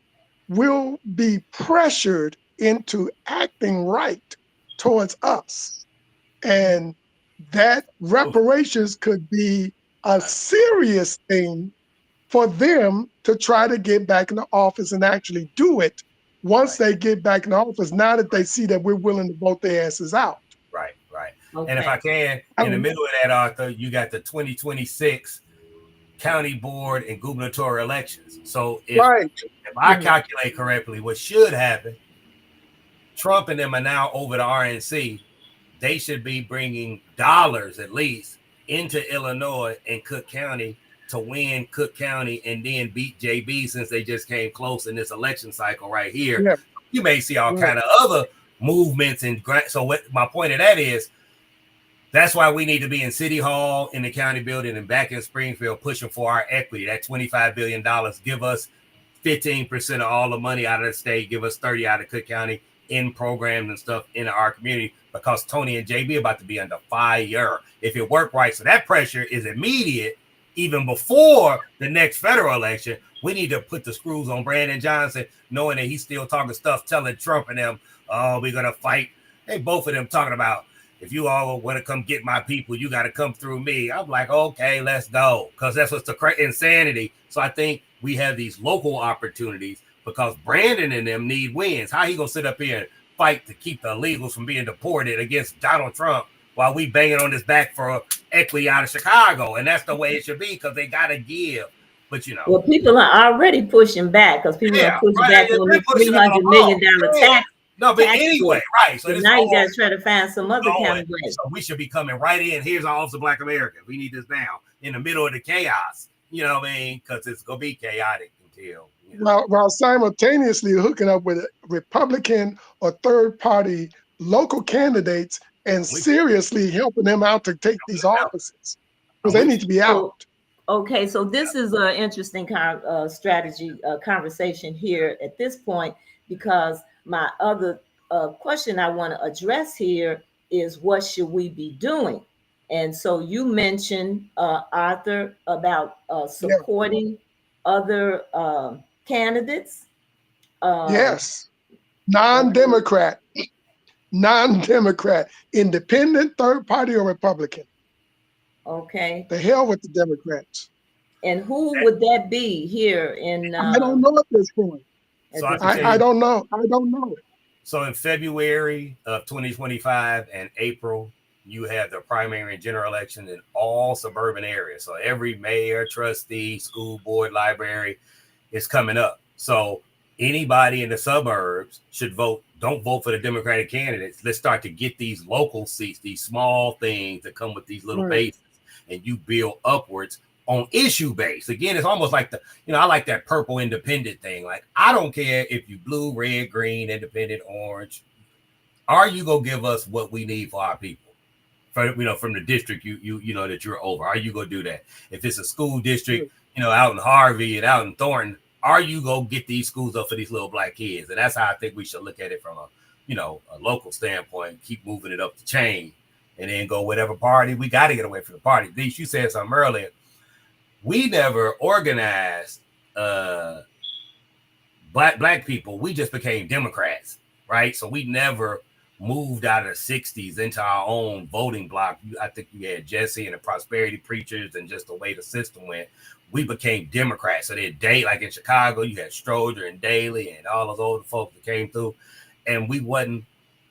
Speaker 3: will be pressured into acting right towards us. And that reparations could be a serious thing for them to try to get back in the office and actually do it once they get back in the office, now that they see that we're willing to vote their asses out.
Speaker 2: Right.
Speaker 1: Okay.
Speaker 2: And if I can, in the middle of that, Arthur, you got the 2026 county board and gubernatorial elections. So if I calculate correctly, what should happen, Trump and them are now over the RNC. They should be bringing dollars at least into Illinois and Cook County to win Cook County and then beat JB, since they just came close in this election cycle right here.
Speaker 3: Yeah.
Speaker 2: You may see all kind of other movements and so what my point of that is, that's why we need to be in City Hall, in the county building, and back in Springfield pushing for our equity. That $25 billion, give us 15% of all the money out of the state, give us 30 out of Cook County in programs and stuff in our community, because Tony and JB are about to be under fire if it worked right. So that pressure is immediate, even before the next federal election. We need to put the screws on Brandon Johnson, knowing that he's still talking stuff, telling Trump and them, oh, we're going to fight. Hey, both of them talking about, if you all want to come get my people, you got to come through me. I'm like, okay, let's go. Because that's what's the insanity. So I think we have these local opportunities because Brandon and them need wins. How he going to sit up here and fight to keep the illegals from being deported against Donald Trump while we banging on his back for equity out of Chicago? And that's the way it should be, because they got to give. But, you know.
Speaker 1: Well, people are already pushing back, because people are pushing back on the $300 million tax.
Speaker 2: No, but anyway, right. So
Speaker 1: now you got to try to find some other kind of way.
Speaker 2: So we should be coming right in. Here's our Office of Black Americans. We need this now in the middle of the chaos. You know what I mean? Because it's going to be chaotic until. You know.
Speaker 3: While simultaneously hooking up with Republican or third-party local candidates and seriously helping them out to take these offices, because they need to be out.
Speaker 1: Okay, so this is an interesting strategy conversation here at this point, because my other question I want to address here is, what should we be doing? And so you mentioned, Arthur, about supporting other candidates.
Speaker 3: Yes, non-Democrat, independent, third party, or Republican.
Speaker 1: Okay.
Speaker 3: The hell with the Democrats.
Speaker 1: And who would that be here in?
Speaker 3: I don't know at this point.
Speaker 2: So
Speaker 3: I don't know. I don't know.
Speaker 2: So in February of 2025 and April, you have the primary and general election in all suburban areas. So every mayor, trustee, school board, library is coming up. So anybody in the suburbs should vote. Don't vote for the Democratic candidates. Let's start to get these local seats, these small things that come with these little bases, and you build upwards on issue base. Again, it's almost like I like that purple independent thing. Like, I don't care if you blue, red, green, independent, orange. Are you gonna give us what we need for our people? From the district you know that you're over. Are you gonna do that? If it's a school district, out in Harvey and out in Thornton, are you gonna get these schools up for these little black kids? And that's how I think we should look at it from a local standpoint. Keep moving it up the chain, and then go whatever party. We got to get away from the party. You said something earlier. We never organized black people. We just became Democrats, right? So we never moved out of the 60s into our own voting block. I think you had Jesse and the prosperity preachers, and just the way the system went, we became Democrats. So like in Chicago, you had Stroger and Daley and all those older folks that came through, and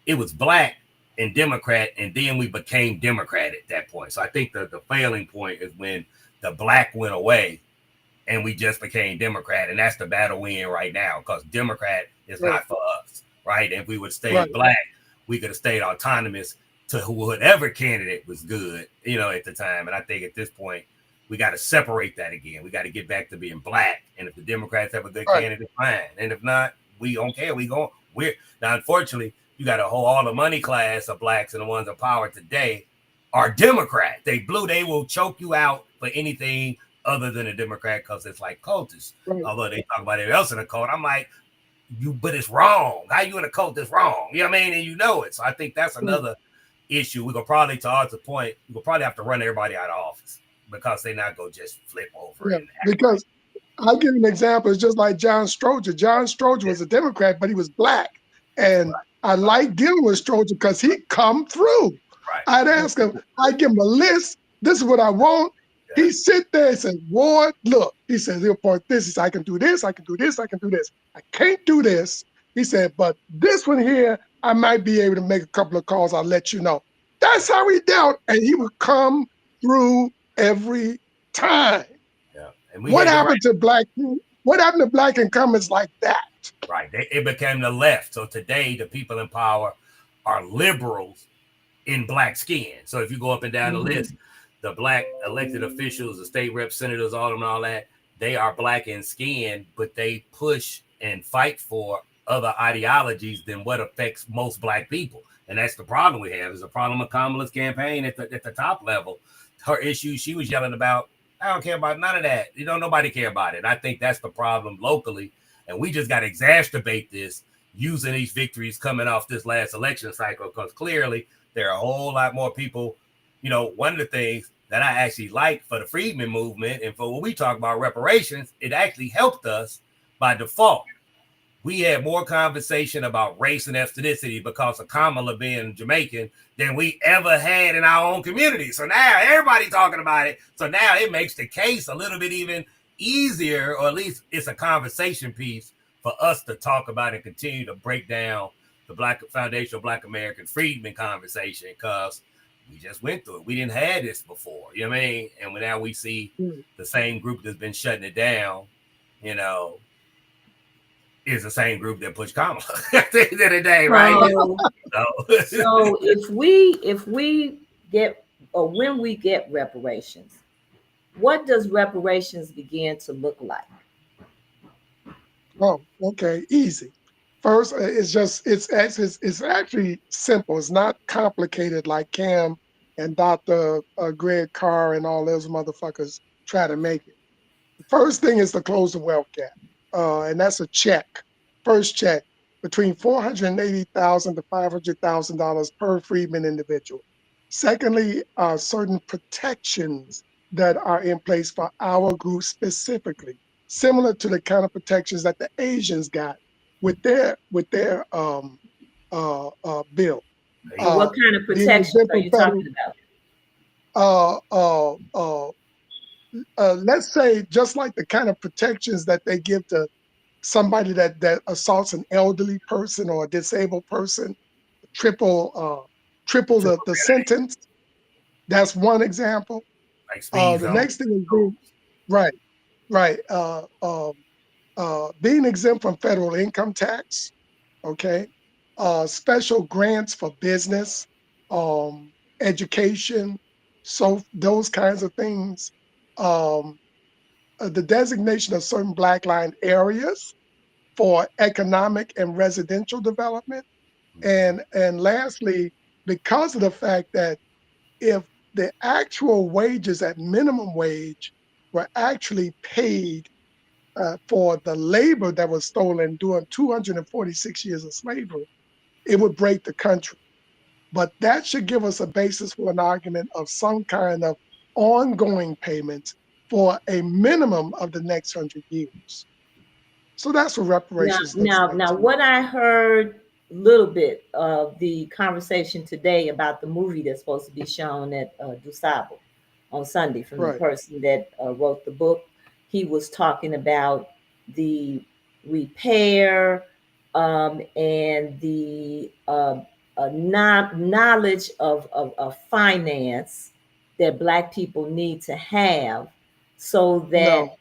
Speaker 2: it was black and Democrat, and then we became Democrat at that point. So I think the failing point is when the black went away and we just became Democrat, and that's the battle we're in right now, because Democrat is not for us, right? And if we would stay black, we could have stayed autonomous to whatever candidate was good, at the time. And I think at this point, we got to separate that again. We got to get back to being black. And if the Democrats have a good candidate, fine. And if not, we don't care. Now, unfortunately, you got all the money class of blacks and the ones in power today are Democrat. They will choke you out for anything other than a Democrat, because it's like cultists. Although they talk about everything else in a cult, I'm like, but it's wrong. How you in a cult that's wrong? You know what I mean? And you know it. So I think that's another issue. We're going to probably, to Arthur's point, we'll probably have to run everybody out of office, because they're not going to just flip over.
Speaker 3: Because I'll give you an example. It's just like John Stroger. John Stroger was a Democrat, but he was black. And I like dealing with Stroger because he come through.
Speaker 2: Right.
Speaker 3: I'd ask him, I'd give him a list. This is what I want.
Speaker 2: Yeah.
Speaker 3: He sit there and say, Ward, look. He says, he'll point this. He said, I can do this, I can do this, I can do this. I can't do this. He said, but this one here, I might be able to make a couple of calls. I'll let you know. That's how he dealt. And he would come through every time.
Speaker 2: Yeah. And
Speaker 3: What happened to black people? What happened to black incumbents like that?
Speaker 2: Right. It became the left. So today, the people in power are liberals in black skin. So if you go up and down the list, the black elected officials, the state rep, senators, all of them and all that, they are black in skin, but they push and fight for other ideologies than what affects most black people. And that's the problem we have. Is the problem of Kamala's campaign at the top level. Her issue, she was yelling about, I don't care about none of that. Nobody care about it. I think that's the problem locally. And we just got to exacerbate this using these victories coming off this last election cycle, because clearly there are a whole lot more people. One of the things that I actually like for the Freedmen movement and for when we talk about reparations, it actually helped us by default. We had more conversation about race and ethnicity because of Kamala being Jamaican than we ever had in our own community. So now everybody's talking about it. So now it makes the case a little bit even easier, or at least it's a conversation piece for us to talk about and continue to break down the Black foundational Black American Freedmen conversation, because we just went through it. We didn't have this before, you know what I mean? And now we see the same group that's been shutting it down, is the same group that pushed Kamala at the end of the day, right?
Speaker 1: So if we get, or when we get reparations, what does reparations begin to look like?
Speaker 3: Oh, okay, easy. First, it's actually simple. It's not complicated like Cam and Dr. Greg Carr and all those motherfuckers try to make it. The first thing is to close the wealth gap, and that's a check. First check between $480,000 to $500,000 per freedman individual. Secondly, certain protections that are in place for our group specifically, similar to the kind of protections that the Asians got with their bill.
Speaker 1: What kind of protections are you talking about?
Speaker 3: Let's say just like the kind of protections that they give to somebody that assaults an elderly person or a disabled person, triple the sentence. That's one example. The next thing is being exempt from federal income tax. Okay, special grants for business, education, so those kinds of things. The designation of certain black line areas for economic and residential development. And lastly, because of the fact that if the actual wages at minimum wage were actually paid for the labor that was stolen during 246 years of slavery, it would break the country. But that should give us a basis for an argument of some kind of ongoing payments for a minimum of the next 100 years. So that's what reparations looks like.
Speaker 1: Now, what I heard a little bit of the conversation today about the movie that's supposed to be shown at DuSable on Sunday from the person that wrote the book. He was talking about the repair and the knowledge of finance that Black people need to have, so that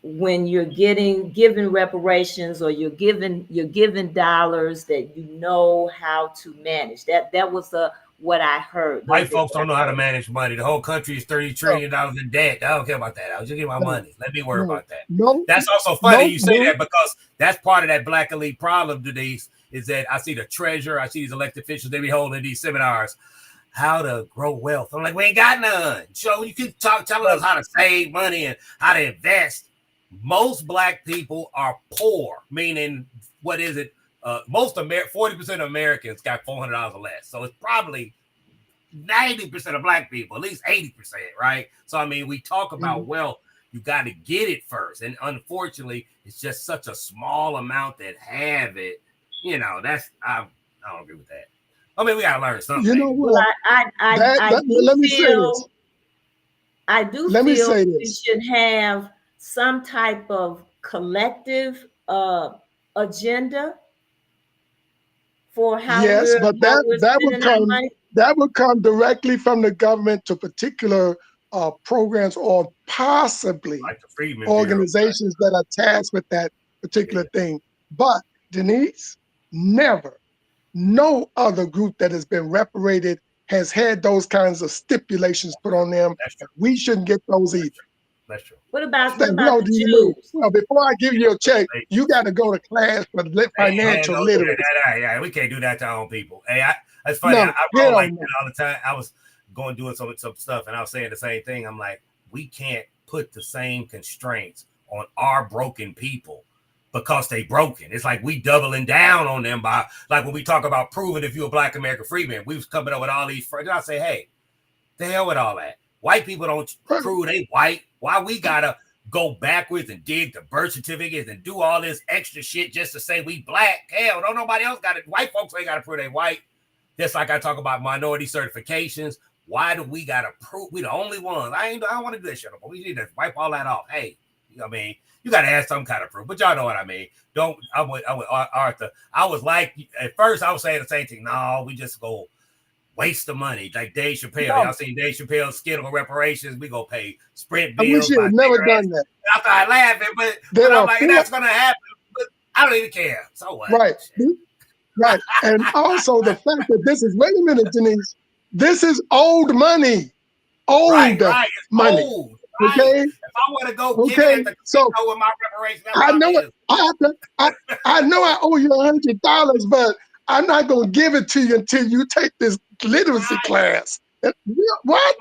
Speaker 1: when you're given reparations, or you're given dollars, that you know how to manage. That was what I heard.
Speaker 2: White folks don't know how to manage money. The whole country is $30 trillion in debt. I don't care about that. I'll just get my money. Let me worry about that. That's also funny you say that, because that's part of that Black elite problem, Denise, is that I see the treasurer, I see these elected officials, they be holding these seminars, how to grow wealth. I'm like, we ain't got none. So you keep telling us how to save money and how to invest. Most Black people are poor, meaning, what is it? 40% of Americans got $400 or less. So it's probably 90% of Black people, at least 80%, right? So, I mean, we talk about wealth, You got to get it first. And unfortunately, it's just such a small amount that have it. You know, I don't agree with that. I mean, we got to learn something.
Speaker 3: You know
Speaker 1: Well,
Speaker 3: what? Let me say this.
Speaker 1: I do
Speaker 3: Let me
Speaker 1: feel
Speaker 3: say
Speaker 1: we
Speaker 3: this.
Speaker 1: should have some type of collective agenda for how
Speaker 3: Yes, but
Speaker 1: we're
Speaker 3: that
Speaker 1: spending our money.
Speaker 3: would come directly from the government to particular programs or possibly
Speaker 2: Like the Freedmen Bureau.
Speaker 3: organizations that are tasked with that particular thing. But Denise, never, no other group that has been reparated has had those kinds of stipulations put on them.
Speaker 2: That's true.
Speaker 3: We shouldn't get those either.
Speaker 2: That's true.
Speaker 1: What about
Speaker 3: No,
Speaker 1: the
Speaker 3: do you mean?
Speaker 1: Jews?
Speaker 3: Well, before I give you a check, you got to go to class for financial literacy.
Speaker 2: Yeah, we can't do that to our own people. Hey, that's funny.
Speaker 3: No,
Speaker 2: I roll like
Speaker 3: no.
Speaker 2: that all the time. I was doing some stuff, and I was saying the same thing. I'm like, we can't put the same constraints on our broken people because they broken. It's like we doubling down on them by, like when we talk about proving if you're a Black American freeman, we was coming up with all these. I say, hey, the hell with all that. White people don't prove they white. Why we gotta go backwards and dig the birth certificates and do all this extra shit just to say we Black? Hell, don't nobody else got it. White folks ain't got to prove they white. Just like I talk about minority certifications. Why do we got to prove we the only ones? I don't want to do that shit, but we need to wipe all that off. Hey, I mean, you got to have some kind of proof, but y'all know what I mean. I'm with Arthur. I was like, at first I was saying the same thing. No, we just go waste the money. Like Dave Chappelle. Y'all seen Dave Chappelle's skit on reparations? We go pay Sprint bills.
Speaker 3: I wish you had never done that.
Speaker 2: I started laughing, but I'm like, that's going to happen. But I don't even care. So what?
Speaker 3: Right. Right. And also the fact that this is, wait a minute, Denise, this is old money. Old money.
Speaker 2: Old.
Speaker 3: Okay.
Speaker 2: If I want to go get it at the casino with my reparations,
Speaker 3: I know I owe you $100, but I'm not going to give it to you until you take this literacy class. What?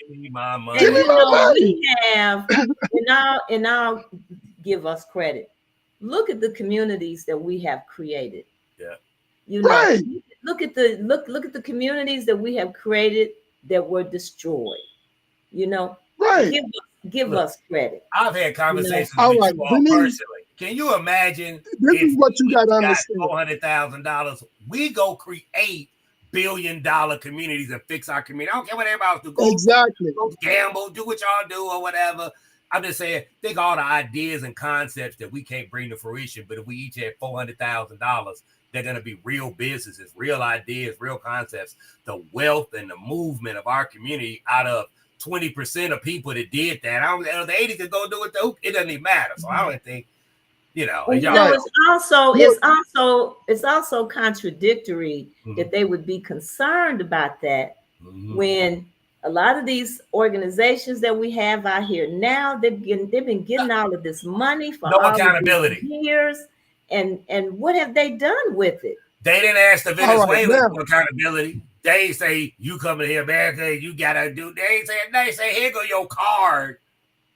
Speaker 2: Give me my money.
Speaker 3: Give me my money.
Speaker 1: We have, and I'll give us credit. Look at the communities that we have created.
Speaker 2: Yeah.
Speaker 1: You know, look at the communities that we have created that were destroyed. You know, give us credit.
Speaker 2: I've had conversations with you all personally. Can you imagine?
Speaker 3: This is what you got to understand.
Speaker 2: $400,000. We go create billion-dollar communities and fix our community. I don't care what everybody else do. Go gamble, do what y'all do or whatever. I'm just saying, think all the ideas and concepts that we can't bring to fruition, but if we each had $400,000, they're going to be real businesses, real ideas, real concepts. The wealth and the movement of our community out of 20% of people that did that. The 80 could go do it. It doesn't even matter. So I don't think,
Speaker 1: it's also contradictory that they would be concerned about that when a lot of these organizations that we have out here now, they've been getting all of this money for
Speaker 2: no accountability
Speaker 1: years, and what have they done with it?
Speaker 2: They didn't ask the Venezuelans for accountability. They say, you coming here, America, you gotta do. They say, here go your card.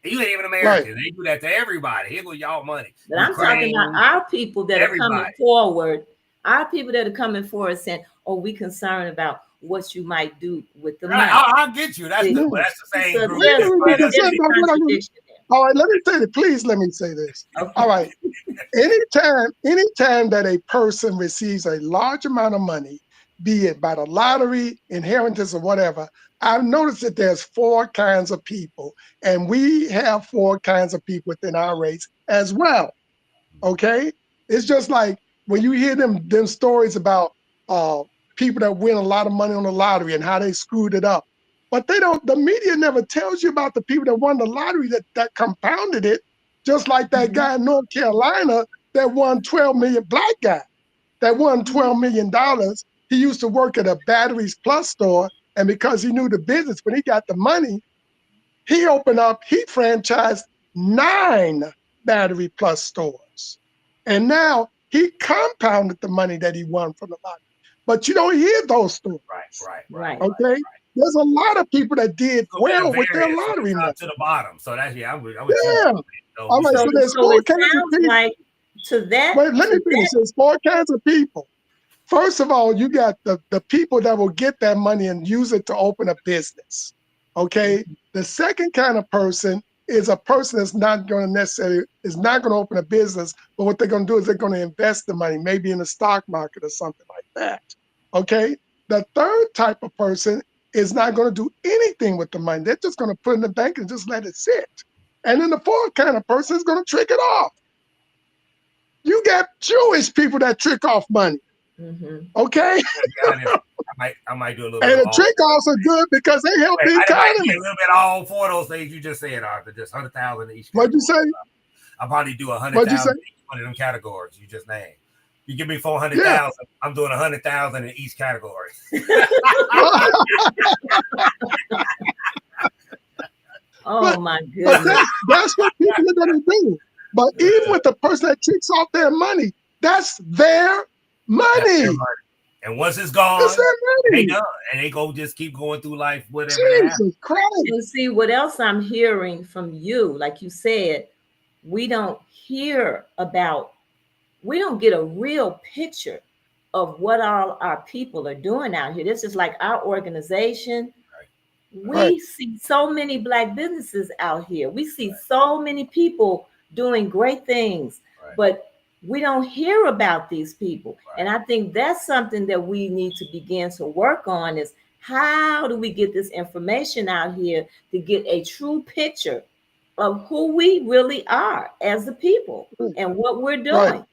Speaker 2: You ain't even American. Right. They do that to everybody. Here go y'all money.
Speaker 1: But I'm talking about our people that are coming forward. Our people that are coming forward saying, "Oh, we concerned about what you might do with the money."
Speaker 2: I'll get you. That's the same group.
Speaker 3: All right, let me say this. Please let me say this. Okay. All right. Anytime that a person receives a large amount of money, be it by the lottery, inheritance, or whatever, I've noticed that there's 4 kinds of people, and we have 4 kinds of people within our race as well. Okay? It's just like when you hear them stories about people that win a lot of money on the lottery and how they screwed it up. But the media never tells you about the people that won the lottery that compounded it, just like that guy in North Carolina that won $12 million, black guy, that won $12 million. He used to work at a Batteries Plus store, and because he knew the business, when he got the money, he franchised 9 Battery Plus stores. And now he compounded the money that he won from the lottery. But you don't hear those stories.
Speaker 2: Right.
Speaker 3: Okay? Right. There's a lot of people that did well with their lottery money.
Speaker 2: To the bottom. So that's, I would
Speaker 3: all right, so there's 4 kinds of people.
Speaker 1: Like to that.
Speaker 3: Wait, let me finish. There's 4 kinds of people. First of all, you got the people that will get that money and use it to open a business. Okay? The second kind of person is a person that's not going to open a business, but what they're going to do is they're going to invest the money, maybe in the stock market or something like that. Okay. The third type of person is not going to do anything with the money. They're just going to put it in the bank and just let it sit. And then the fourth kind of person is going to trick it off. You got Jewish people that trick off money. Okay.
Speaker 2: I might do a little
Speaker 3: and
Speaker 2: bit.
Speaker 3: And the trick offs are good because they help the economy.
Speaker 2: I might be a little bit all four of those things you just said, Arthur. Just 100,000 each.
Speaker 3: What'd you say?
Speaker 2: I'll probably do 100,000 each one of them categories you just named. You give me 400,000, I'm doing 100,000 in each category.
Speaker 1: Oh my goodness.
Speaker 3: That's what people are going to do. But even with the person that tricks off their money, that's their money.
Speaker 2: And once it's gone,
Speaker 3: that's their money.
Speaker 2: They done. And they go just keep going through life, whatever.
Speaker 3: Jesus Christ.
Speaker 1: And see, what else I'm hearing from you, like you said, we don't hear about, we don't get a real picture of what all our people are doing out here. This is like our organization. We see so many Black businesses out here. We see so many people doing great things, but we don't hear about these people. And I think that's something that we need to begin to work on is how do we get this information out here to get a true picture of who we really are as a people and what we're doing.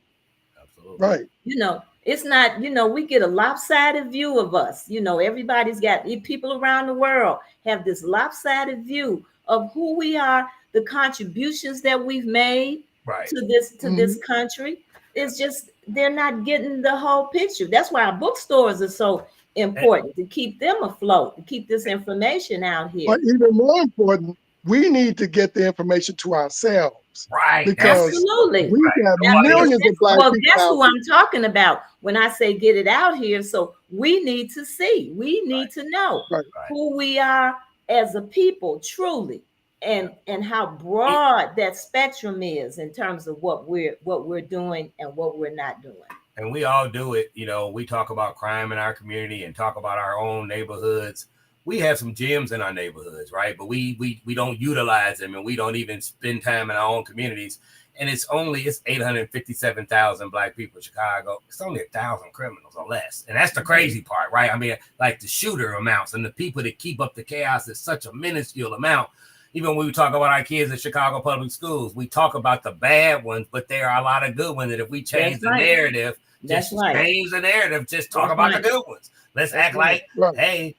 Speaker 3: Right.
Speaker 1: You know, it's not, you know, we get a lopsided view of us. You know, everybody's got, people around the world have this lopsided view of who we are, the contributions that we've made to this country. It's just, they're not getting the whole picture. That's why our bookstores are so important, to keep them afloat, to keep this information out here.
Speaker 3: But even more important, we need to get the information to ourselves.
Speaker 2: Right.
Speaker 3: Because
Speaker 1: absolutely.
Speaker 3: We got millions of Black people.
Speaker 1: That's who I'm talking about when I say get it out here. So we need to see, we need to know who we are as a people, truly, and how broad that spectrum is in terms of what we're doing and what we're not doing.
Speaker 2: And we all do it. You know, we talk about crime in our community and talk about our own neighborhoods. We have some gems in our neighborhoods, right? But we don't utilize them, and we don't even spend time in our own communities. And it's 857,000 Black people in Chicago. It's only 1,000 criminals or less. And that's the crazy part, right? I mean, like the shooter amounts and the people that keep up the chaos is such a minuscule amount. Even when we talk about our kids in Chicago public schools, we talk about the bad ones, but there are a lot of good ones. And if we change the narrative, change the narrative, just talk about the good ones. Let's act like, hey,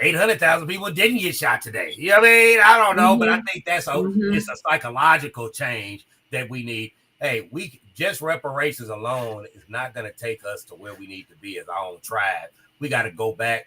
Speaker 2: 800,000 people didn't get shot today. You know what I mean? I don't know, but I think that's it's a psychological change that we need. Hey, just reparations alone is not going to take us to where we need to be as our own tribe. We got to go back,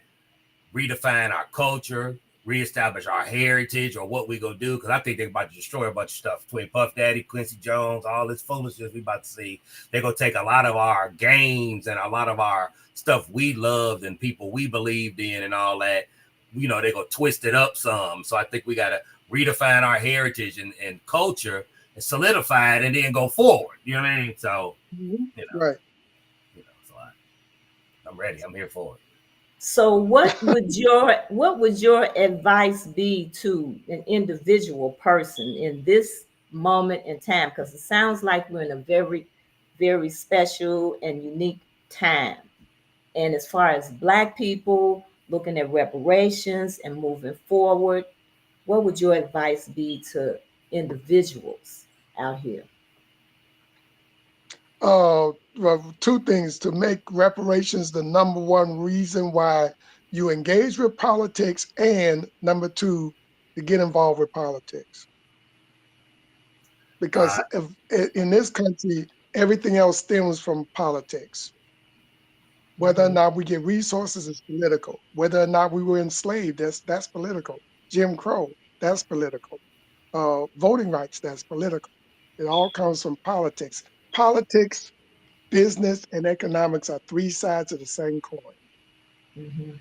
Speaker 2: redefine our culture, reestablish our heritage or what we gonna do, because I think they're about to destroy a bunch of stuff between Puff Daddy, Quincy Jones, all this foolishness we about to see. They're gonna take a lot of our games and a lot of our stuff we loved and people we believed in and all that. You know, they're gonna twist it up some. So I think we gotta redefine our heritage and culture and solidify it and then go forward. You know what I mean? So you know, so I'm ready. I'm here for it.
Speaker 1: So what would your advice be to an individual person in this moment in time? Because it sounds like we're in a very, very special and unique time. And as far as Black people looking at reparations and moving forward, what would your advice be to individuals out here?
Speaker 3: Well, two things: to make reparations the number one reason why you engage with politics, and number two, to get involved with politics. Because in this country, everything else stems from politics. Whether or not we get resources is political. Whether or not we were enslaved, that's political. Jim Crow, that's political. Voting rights, that's political. It all comes from politics. Politics, business, and economics are three sides of the same coin.
Speaker 2: And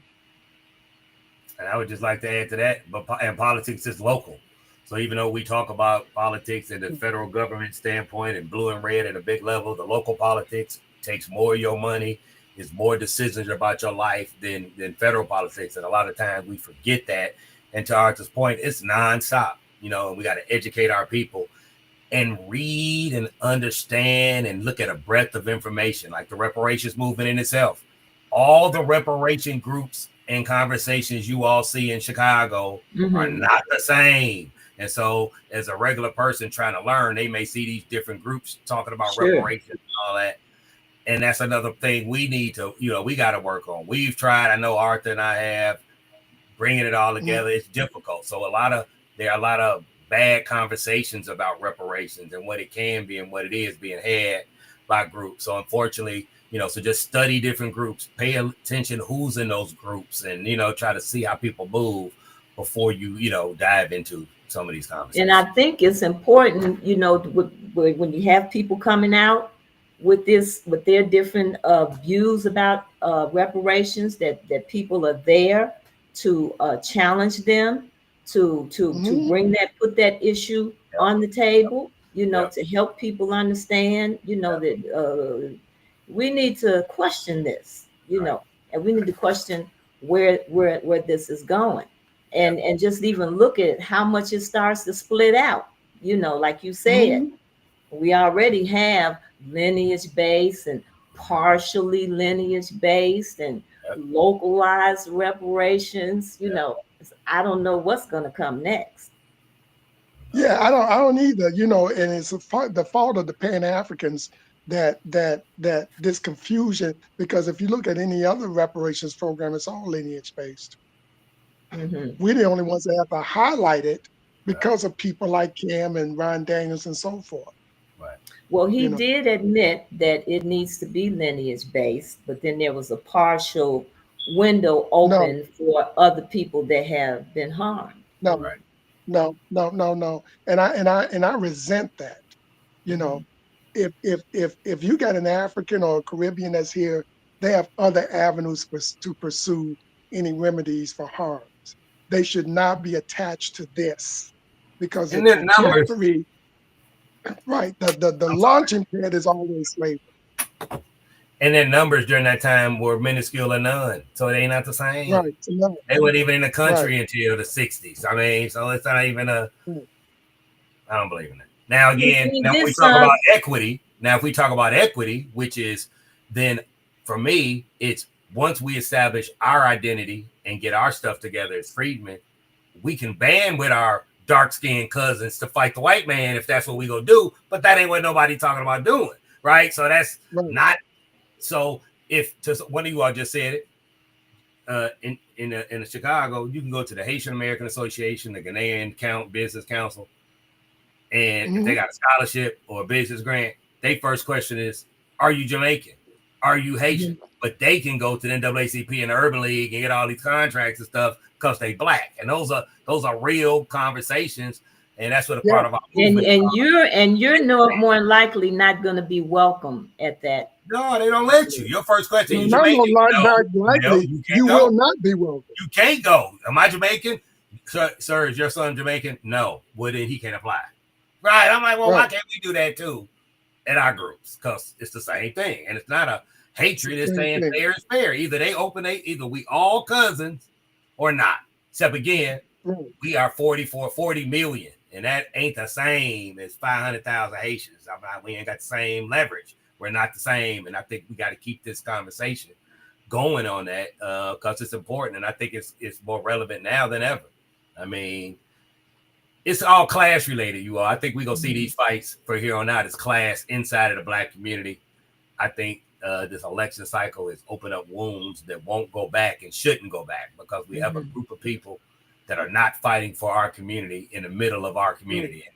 Speaker 2: I would just like to add to that, and politics is local. So even though we talk about politics in the federal government standpoint and blue and red at a big level, the local politics takes more of your money, is more decisions about your life than federal politics. And a lot of times we forget that. And to Arthur's point, it's nonstop. and we got to educate our people and read and understand and look at a breadth of information, like the reparations movement in itself. All the reparation groups and conversations you all see in Chicago are not the same. And so, as a regular person trying to learn, they may see these different groups talking about reparations and all that. And that's another thing we need to, we got to work on. We've tried, I know Arthur and I have, bringing it all together. It's difficult. So there are a lot of bad conversations about reparations and what it can be and what it is being had by groups. So unfortunately, so just study different groups, pay attention who's in those groups, and try to see how people move before you dive into some of these conversations.
Speaker 1: And I think it's important, when you have people coming out with their different views about reparations, that people are there to challenge them, to put that issue on the table, to help people understand, that we need to question this, and we need to question where this is going. And just even look at how much it starts to split out. Like you said, we already have lineage based and partially lineage based and localized reparations. I don't know what's going to come next.
Speaker 3: Yeah, I don't either. And it's the fault of the Pan Africans that this confusion, because if you look at any other reparations program, it's all lineage based. We're the only ones that have to highlight it because of people like Cam and Ron Daniels and so forth.
Speaker 2: Right.
Speaker 1: Well, he did admit that it needs to be lineage based, but then there was a partial window open for other people that have been harmed.
Speaker 3: No,
Speaker 2: Right.
Speaker 3: no. And I resent that. If you got an African or a Caribbean that's here, they have other avenues to pursue any remedies for harms. They should not be attached to this, because the trajectory, right? The launching pad is always slavery.
Speaker 2: And their numbers during that time were minuscule or none, so they ain't not the same.
Speaker 3: Right. No.
Speaker 2: They weren't even in the country until the 60s. I mean, so it's not even I don't believe in it. Now again, if we talk about equity, which is then for me, it's once we establish our identity and get our stuff together as freedmen, we can band with our dark-skinned cousins to fight the white man if that's what we gonna do. But that ain't what nobody talking about doing, right? So that's not. So if one of you all just said it, in Chicago, you can go to the Haitian American Association, the Ghanaian Business Council, and if they got a scholarship or a business grant, their first question is, are you Jamaican? Are you Haitian? But they can go to the NAACP and the Urban League and get all these contracts and stuff because they Black. And those are real conversations. And that's what a part of our movement
Speaker 1: and you're more likely not going to be welcome at that.
Speaker 2: No, they don't let you. Your first question is
Speaker 3: Jamaican.
Speaker 2: You
Speaker 3: will not be welcome.
Speaker 2: You can't go. Am I Jamaican? Sir, is your son Jamaican? No. Well, then he can't apply. Right. I'm like, well, why can't we do that too at our groups? Because it's the same thing. And it's not a hatred. It's saying fair is fair. Either we all cousins or not. Except again, we are 40 million. And that ain't the same as 500,000 Haitians. We ain't got the same leverage. We're not the same. And I think we got to keep this conversation going on that because it's important. And I think it's more relevant now than ever. I mean, it's all class related, you all. I think we're going to see these fights for here on out as class inside of the Black community. I think this election cycle has opened up wounds that won't go back and shouldn't go back because we have a group of people that are not fighting for our community in the middle of our community. And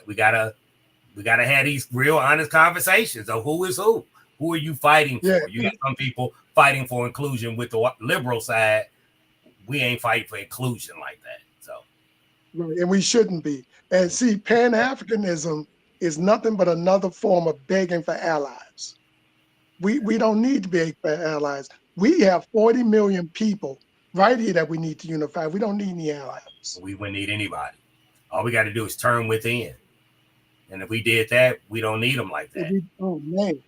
Speaker 2: we gotta have these real honest conversations of who is who. Who are you fighting for? You got some people fighting for inclusion with the liberal side. We ain't fighting for inclusion like that. So,
Speaker 3: and we shouldn't be. And see, Pan-Africanism is nothing but another form of begging for allies. We don't need to beg for allies. We have 40 million people right here that we need to unify. We don't need any allies.
Speaker 2: We wouldn't need anybody. All we got to do is turn within. And if we did that, we don't need them like that.
Speaker 3: Oh, man.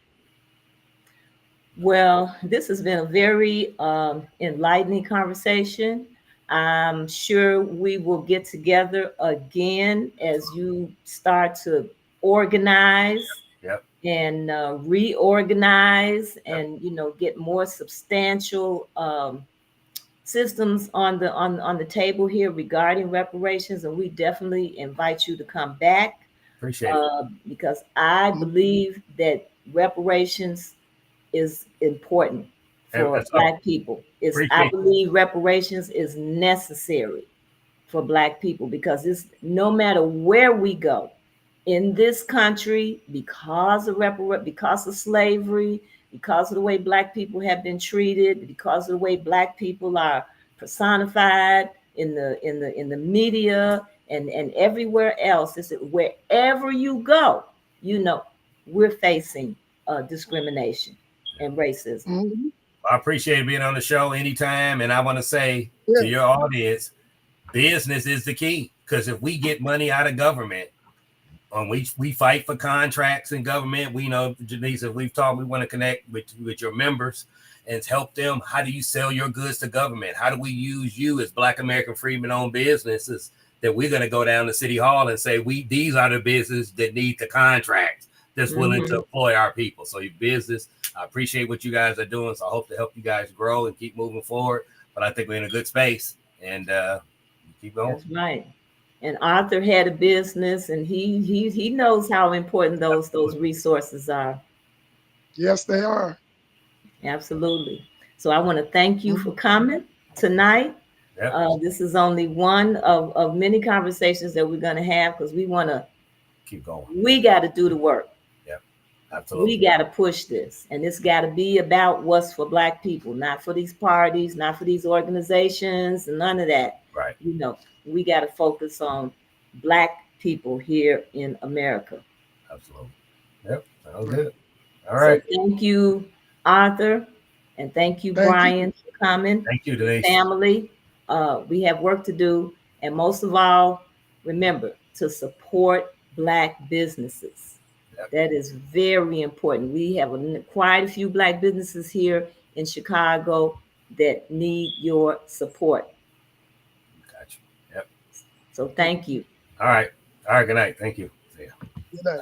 Speaker 1: Well, this has been a very enlightening conversation. I'm sure we will get together again as you start to organize
Speaker 2: Yep.
Speaker 1: and reorganize,
Speaker 2: Yep.
Speaker 1: and get more substantial systems on the table here regarding reparations. And we definitely invite you to come back,
Speaker 2: Appreciate it.
Speaker 1: because I
Speaker 3: Mhm.
Speaker 1: believe that reparations is important for
Speaker 2: So
Speaker 1: Black people. I
Speaker 2: appreciate
Speaker 1: believe reparations is necessary for Black people, because it's no matter where we go in this country, because of slavery, because of the way Black people have been treated, because of the way Black people are personified in the media and everywhere else. Is it wherever you go, you know, we're facing discrimination and racism.
Speaker 3: Mhm.
Speaker 2: I appreciate being on the show anytime. And I want to say to
Speaker 3: Yeah.
Speaker 2: your audience, business is the key. Because if we get money out of government, we fight for contracts in government. We know, Janice, if we've talked, we want to connect with your members and help them. How do you sell your goods to government? How do we use you as Black American freedmen owned businesses that we're going to go down to City Hall and say, these are the businesses that need the contracts that's willing to employ our people. So your business, I appreciate what you guys are doing. So I hope to help you guys grow and keep moving forward. But I think we're in a good space, and keep going.
Speaker 1: That's right. And Arthur had a business, and he knows how important those resources are.
Speaker 3: Yes, they are.
Speaker 1: Absolutely. So I want to thank you for
Speaker 3: Mhm.
Speaker 1: coming tonight.
Speaker 2: Yep.
Speaker 1: This is only one of many conversations that we're going to have, because
Speaker 2: Keep going.
Speaker 1: we got to do the work.
Speaker 2: Yep.
Speaker 1: We
Speaker 2: Absolutely.
Speaker 1: got to push this, and it's got to be about what's for Black people, not for these parties, not for these organizations, and none of that.
Speaker 2: Right.
Speaker 1: We got to focus on Black people here in America.
Speaker 2: Absolutely. Yep. Sounds
Speaker 3: Right.
Speaker 2: good. All
Speaker 1: So
Speaker 2: right.
Speaker 1: thank you, Arthur, and thank you,
Speaker 3: Thank you.
Speaker 1: Brian, for coming.
Speaker 2: Thank you,
Speaker 1: Your
Speaker 2: Denise.
Speaker 1: family. We have work to do, and most of all, remember to support Black businesses.
Speaker 2: Yep.
Speaker 1: That is very important. We have quite a few Black businesses here in Chicago that need your support.
Speaker 2: Gotcha. Yep.
Speaker 1: So thank you.
Speaker 2: All right. All right. Good night. Thank you. See ya.
Speaker 3: Good night.